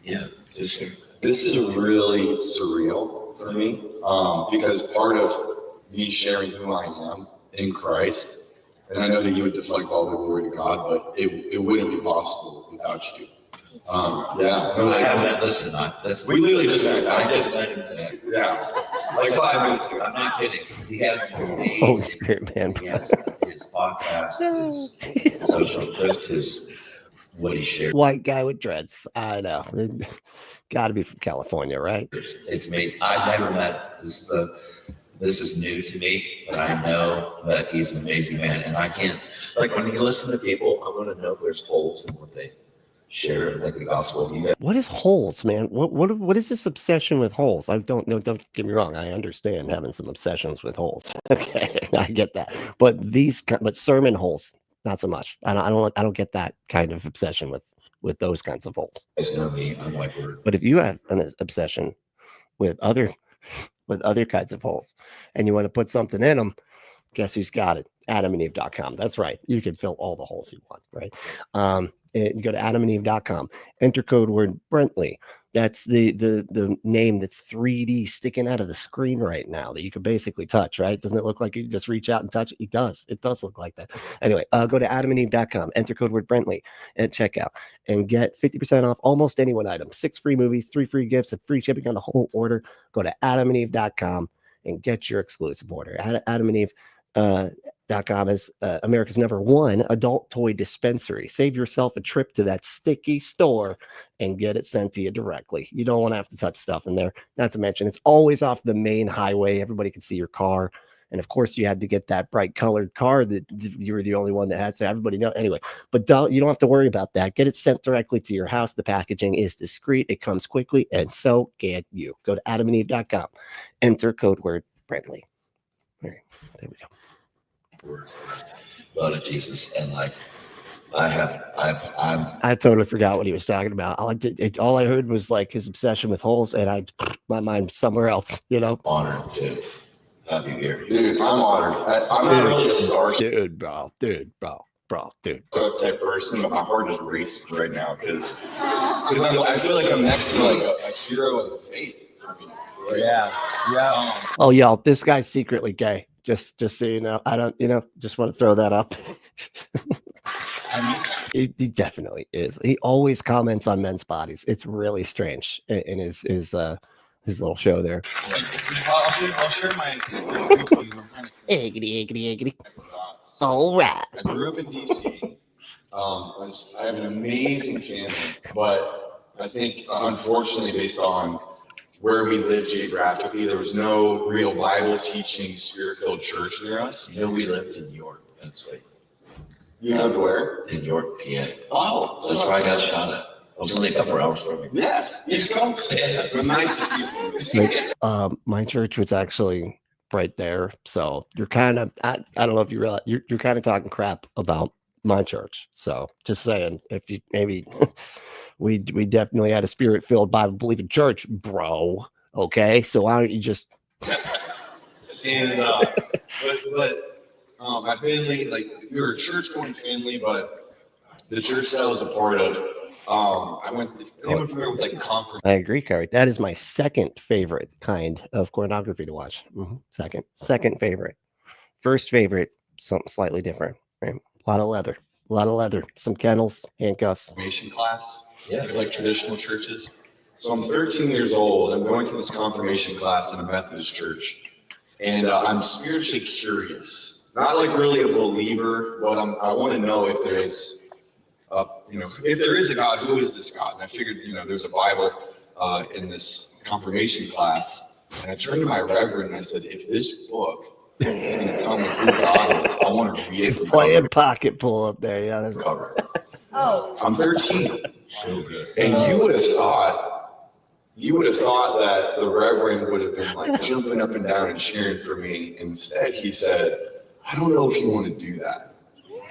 Speaker 18: yeah,
Speaker 17: just sure. This is really surreal for me because part of me sharing who I am in Christ, and I know that you would deflect all the glory to God, but it wouldn't be possible without you. Yeah.
Speaker 18: No, I haven't. Listen,
Speaker 17: we literally just met.
Speaker 18: I just met him today.
Speaker 17: Yeah. Like 5 minutes ago.
Speaker 18: I'm not kidding. He has an amazing
Speaker 4: Holy Spirit, man.
Speaker 18: He has his podcast, his social, just his what he shared.
Speaker 4: White guy with dreads. I know. Got to be from California, right?
Speaker 18: It's amazing. I've never met. This is new to me, but I know that he's an amazing man. And I can't, like, when you listen to people, I want to know if there's holes in what they share, like the gospel.
Speaker 4: What is holes, man? What is this obsession with holes? I don't know. Don't get me wrong. I understand having some obsessions with holes. Okay, I get that. But sermon holes, not so much. I don't get that kind of obsession with those kinds of holes.
Speaker 18: You know me, I'm like,
Speaker 4: but if you have an obsession with other kinds of holes and you want to put something in them, guess who's got it? AdamandEve.com. That's right. You can fill all the holes you want, right? You go to AdamandEve.com, enter code word Brentley. That's the name that's 3D sticking out of the screen right now that you can basically touch, right? Doesn't it look like you just reach out and touch it? It does. It does look like that. Anyway, go to AdamandEve.com, enter code word Brentley at checkout and get 50% off almost any one item. 6 free movies, 3 free gifts, and free shipping on the whole order. Go to AdamandEve.com and get your exclusive order. AdamandEve.com is America's #1 adult toy dispensary. Save yourself a trip to that sticky store and get it sent to you directly. You don't want to have to touch stuff in there. Not to mention, it's always off the main highway. Everybody can see your car. And of course, you had to get that bright colored car that you were the only one that had. So everybody know anyway. But you don't have to worry about that. Get it sent directly to your house. The packaging is discreet. It comes quickly, and so can you. Go to AdamandEve.com. Enter code word Brentley. There we go.
Speaker 18: Blood of Jesus, and like
Speaker 4: I totally forgot what he was talking about. All I heard was like his obsession with holes, and my mind somewhere else. You know.
Speaker 18: Honored to have you here,
Speaker 17: dude. I'm honored. I'm not really a star,
Speaker 4: dude, bro, dude.
Speaker 17: Type person, but my heart is racing right now because I feel like I'm next to like a hero of the faith for me. Right?
Speaker 14: Yeah.
Speaker 4: Oh, yo, this guy's secretly gay. Just so you know, I don't, just want to throw that up. He definitely is. He always comments on men's bodies. It's really strange in his little show there.
Speaker 17: I'll share my screen with you.
Speaker 4: Eggity. All right.
Speaker 17: I grew up in DC. I have an amazing family, but I think unfortunately, based on where we live geographically, there was no real Bible teaching, spirit-filled church near us.
Speaker 18: You know, we lived in York, Pennsylvania.
Speaker 17: You lived where?
Speaker 18: In York, PA.
Speaker 17: Oh,
Speaker 18: so that's where I got shot at. I was only a couple hours from you.
Speaker 17: Yeah, East Coast. The nicest people.
Speaker 4: My church was actually right there, so you're kind of I don't know if you realize you're kind of talking crap about my church. So just saying, if you maybe we definitely had a spirit-filled Bible believing church, bro. Okay, so why don't you just
Speaker 17: and but my family, like, we were a church-going family, but the church that I was a part of, I went familiar with like conference.
Speaker 4: I agree, Kerry. That is my second favorite kind of pornography to watch. Second favorite. First favorite, something slightly different. Right? A lot of leather, some kennels, handcuffs.
Speaker 17: Confirmation class, like traditional churches. So I'm 13 years old. I'm going through this confirmation class in a Methodist church, and I'm spiritually curious. Not like really a believer, but I want to know if there is, if there is a God, who is this God? And I figured, there's a Bible in this confirmation class, and I turned to my reverend and I said, if this book is going to tell me who God is, I want to read it.
Speaker 4: Playing pocket pull up there, yeah. That's
Speaker 17: cover.
Speaker 11: Oh.
Speaker 17: I'm 13,
Speaker 18: so good.
Speaker 17: And you would have thought that the reverend would have been like jumping up and down and cheering for me. Instead, he said, I don't know if you want to do that.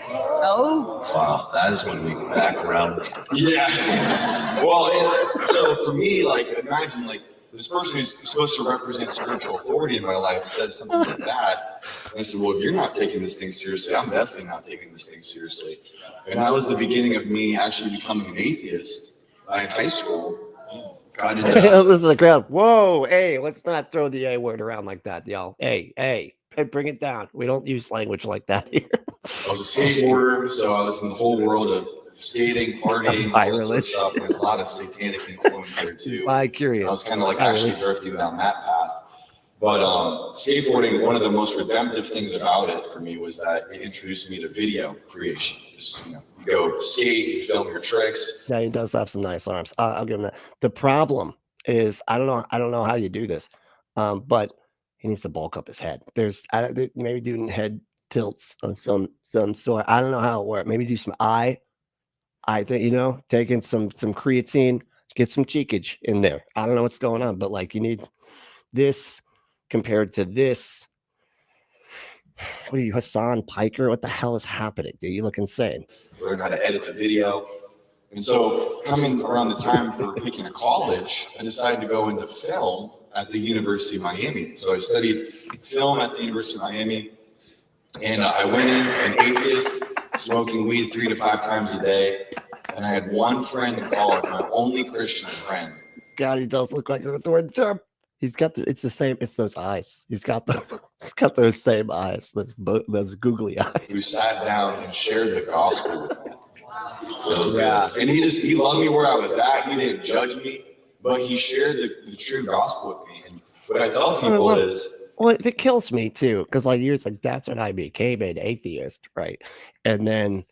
Speaker 11: Oh.
Speaker 18: Wow, that is when we go back around.
Speaker 17: Yeah. Well, and so for me, like, imagine like this person who's supposed to represent spiritual authority in my life says something like that. And I said, well, if you're not taking this thing seriously, I'm definitely not taking this thing seriously. And that was the beginning of me actually becoming an atheist in high school.
Speaker 4: Listen to the crowd. Whoa, hey, let's not throw the A word around like that, y'all. Hey, bring it down. We don't use language like that here.
Speaker 17: I was a skateboarder, so I was in the whole world of skating, partying, all that sort of stuff. There's a lot of satanic influence there too.
Speaker 4: I'm curious.
Speaker 17: I was kind of like actually drifting down that path. But skateboarding, one of the most redemptive things about it for me was that it introduced me to video creation. Just, you go skate, you film your tricks.
Speaker 4: Yeah, he does have some nice arms. I'll give him that. The problem is, I don't know how you do this, but he needs to bulk up his head. Maybe doing head tilts of some sort. I don't know how it works. Maybe do some eye thing, taking some creatine, get some cheekage in there. I don't know what's going on, but like you need this compared to this. What are you, Hassan Piker? What the hell is happening, dude? You look insane.
Speaker 17: Learn how to edit the video. And so coming around the time for picking a college, I decided to go into film at the University of Miami. So I studied film at the University of Miami. And I went in an atheist, smoking weed 3 to 5 times a day. And I had one friend in college, my only Christian friend.
Speaker 4: God, he does look like a Thornton Trump. He's got it's the same. It's those eyes. He's got those same eyes. Those googly eyes.
Speaker 17: Who sat down and shared the gospel with me.
Speaker 14: So yeah,
Speaker 17: and he loved me where I was at. He didn't judge me, but he shared the true gospel with me. And what I tell people is,
Speaker 4: well, it kills me too, because like you're like, that's when I became an atheist, right? And then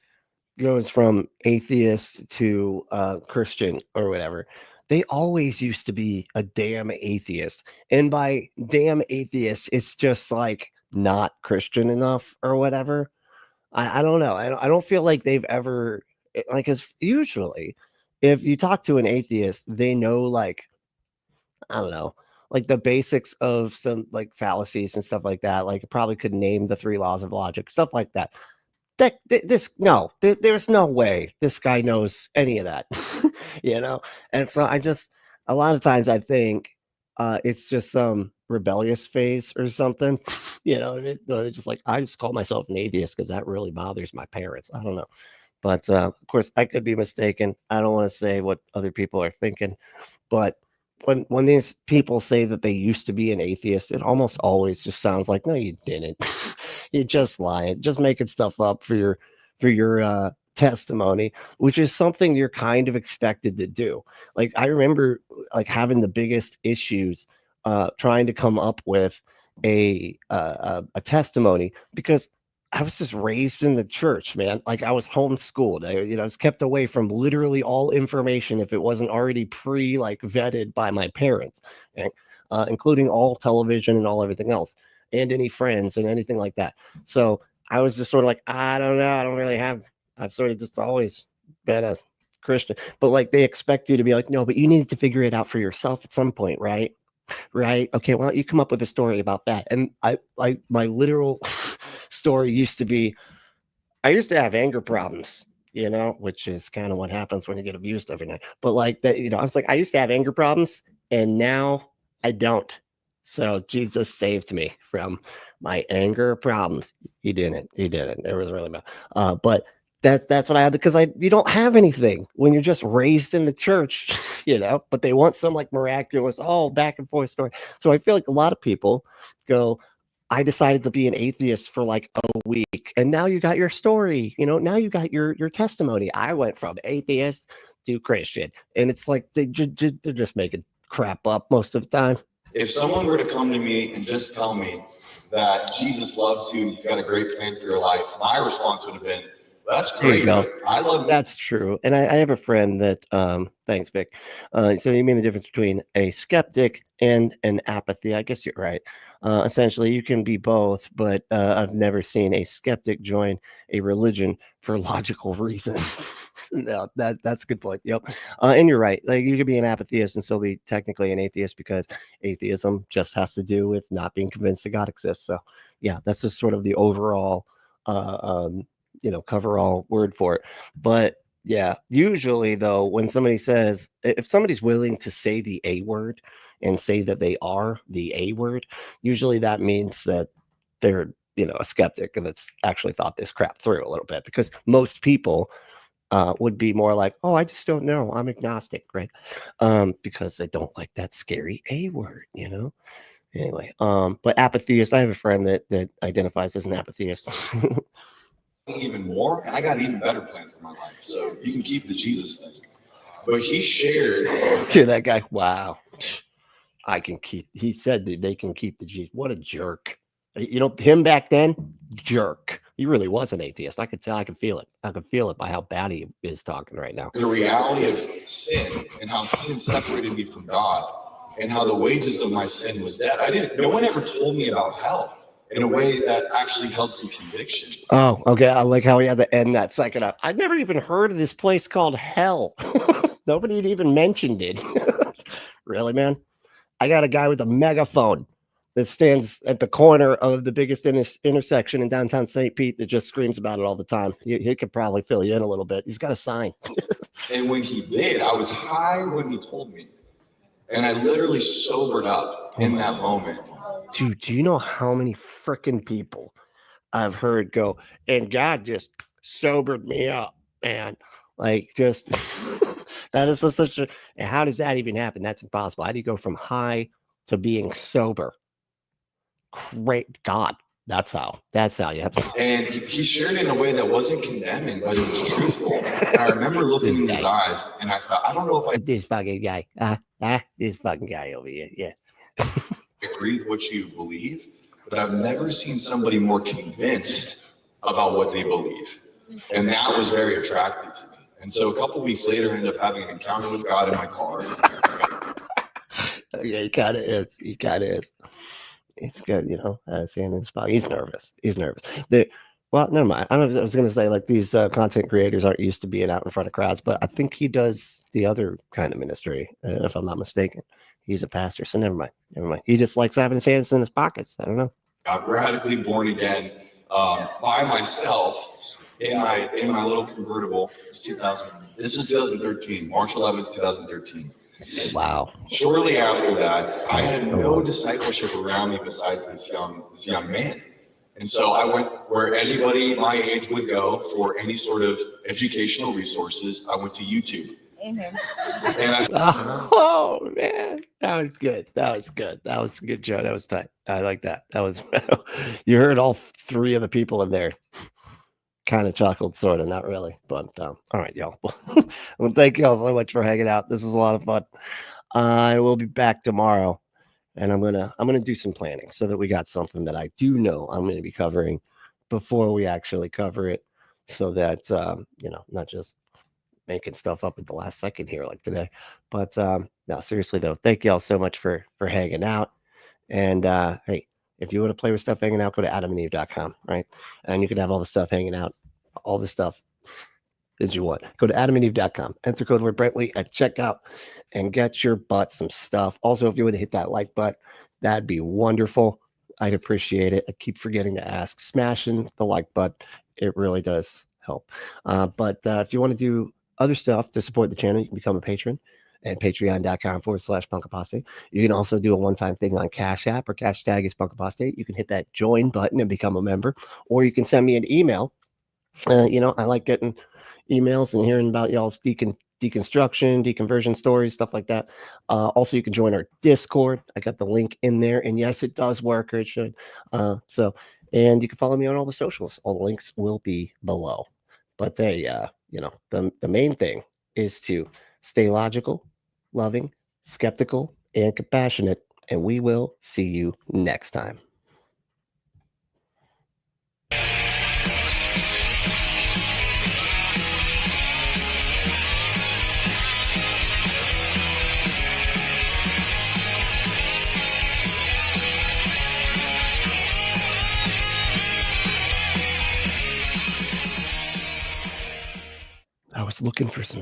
Speaker 4: goes from atheist to Christian or whatever. They always used to be a damn atheist. And by damn atheist, it's just like not Christian enough or whatever. I don't know. I don't feel like they've ever, like, because usually if you talk to an atheist, they know, like, I don't know, like the basics of some like fallacies and stuff like that. Like, probably could name the 3 laws of logic, stuff like that. there's no way this guy knows any of that, you know? And so a lot of times I think it's just some rebellious phase or something, you know, they're just like, I just call myself an atheist because that really bothers my parents. I don't know. But of course, I could be mistaken. I don't want to say what other people are thinking, but when these people say that they used to be an atheist, it almost always just sounds like, no, you didn't. You're just lying, just making stuff up for your testimony, which is something you're kind of expected to do. Like I remember like having the biggest issues trying to come up with a testimony because I was just raised in the church, man. Like I was homeschooled. I was kept away from literally all information if it wasn't already vetted by my parents, okay? Including all television and everything else, and any friends and anything like that. So I was just sort of like, I don't know. I've sort of just always been a Christian, but like they expect you to be like, no, but you needed to figure it out for yourself at some point, right? Right. Okay. Well, you come up with a story about that. And my literal story used to be, I used to have anger problems, you know, which is kind of what happens when you get abused every night. But like that, you know, I was like, I used to have anger problems and now I don't. So Jesus saved me from my anger problems. He didn't. It was really bad. But that's what I had, because you don't have anything when you're just raised in the church, you know, but they want some like miraculous, back and forth story. So I feel like a lot of people go, I decided to be an atheist for like a week, and now you got your story, you know, now you got your testimony. I went from atheist to Christian, and it's like they're just making crap up most of the time.
Speaker 17: If someone were to come to me and just tell me that Jesus loves you and he's got a great plan for your life, my response would have been, that's great. I love that.
Speaker 4: That's true. And I have a friend that, thanks, Vic. So you mean the difference between a skeptic and an apathy? I guess you're right. Essentially, you can be both, but I've never seen a skeptic join a religion for logical reasons. No, that's a good point. Yep. And you're right. Like you could be an apatheist and still be technically an atheist, because atheism just has to do with not being convinced that God exists. So yeah, that's just sort of the overall cover-all word for it. But yeah, usually though, when somebody says, if somebody's willing to say the A word and say that they are the A word, usually that means that they're, a skeptic and that's actually thought this crap through a little bit, because most people would be more like, oh, I just don't know, I'm agnostic, right? Because they don't like that scary A word, Anyway, but apatheist, I have a friend that identifies as an apatheist.
Speaker 17: Even more, and I got an even better plan for my life. So you can keep the Jesus thing. But he shared
Speaker 4: to that guy. Wow. He said that they can keep the Jesus. What a jerk. Him back then, jerk. He really was an atheist. I could tell, I could feel it. I could feel it by how bad he is talking right now.
Speaker 17: The reality of sin and how sin separated me from God and how the wages of my sin was death. No one ever told me about hell in a way that actually held some conviction.
Speaker 4: Oh, okay. I like how he had to end that second up. I'd never even heard of this place called hell. Nobody had even mentioned it. Really, man? I got a guy with a megaphone that stands at the corner of the biggest intersection in downtown St. Pete that just screams about it all the time. He could probably fill you in a little bit. He's got a sign.
Speaker 17: And when he did, I was high when he told me. And I literally sobered up in that moment.
Speaker 4: Dude, do you know how many freaking people I've heard go, and God just sobered me up, man? Like, just, that is such a, and how does that even happen? That's impossible. How do you go from high to being sober? Great God. That's how you have to.
Speaker 17: And he shared it in a way that wasn't condemning, but it was truthful. And I remember looking in his eyes, and I thought, I don't know if I...
Speaker 4: This fucking guy. This fucking guy over here, yeah.
Speaker 17: agree with what you believe, but I've never seen somebody more convinced about what they believe. And that was very attractive to me. And so a couple weeks later, I ended up having an encounter with God in my car.
Speaker 4: Yeah, he kind of is. It's good, seeing his spot. He's nervous. Well, never mind. I was going to say, like, these content creators aren't used to being out in front of crowds, but I think he does the other kind of ministry, if I'm not mistaken. He's a pastor, so never mind. He just likes having his hands in his pockets. I don't know.
Speaker 17: Got radically born again by myself. in my little convertible. It's 2000. This was 2013, March 11th, 2013.
Speaker 4: Wow.
Speaker 17: Shortly after that, I had no discipleship around me besides this young man. And so I went where anybody my age would go for any sort of educational resources. I went to YouTube.
Speaker 15: Amen.
Speaker 17: And
Speaker 4: Oh man, that was good. That was good. That was a good joke. That was tight. I like that. That was you heard all three of the people in there. Kind of chuckled, sort of, not really. But all right, y'all. Well, thank y'all so much for hanging out. This is a lot of fun. I will be back tomorrow, and I'm gonna do some planning so that we got something that I do know I'm gonna be covering before we actually cover it, so that not just making stuff up at the last second here like today. But no, seriously though, thank y'all so much for hanging out. And hey, if you want to play with stuff hanging out, go to adamandeve.com, right? And you can have all the stuff hanging out, all the stuff that you want. Go to adamandeve.com, enter code word Brentley at checkout, and get your butt some stuff. Also, if you want to hit that like button, that'd be wonderful. I'd appreciate it. I keep forgetting to ask. Smashing the like button, it really does help. But if you want to do other stuff to support the channel, you can become a patron at patreon.com/punkapostate. You can also do a one-time thing on Cash App, or cash tag is punkapostate. You can hit that join button and become a member, or you can send me an email. I like getting emails and hearing about y'all's deconstruction, deconversion stories, stuff like that. Also, you can join our Discord. I got the link in there, and yes, it does work, or it should. And you can follow me on all the socials. All the links will be below. But the main thing is to stay logical, loving, skeptical, and compassionate, and we will see you next time. I was looking for some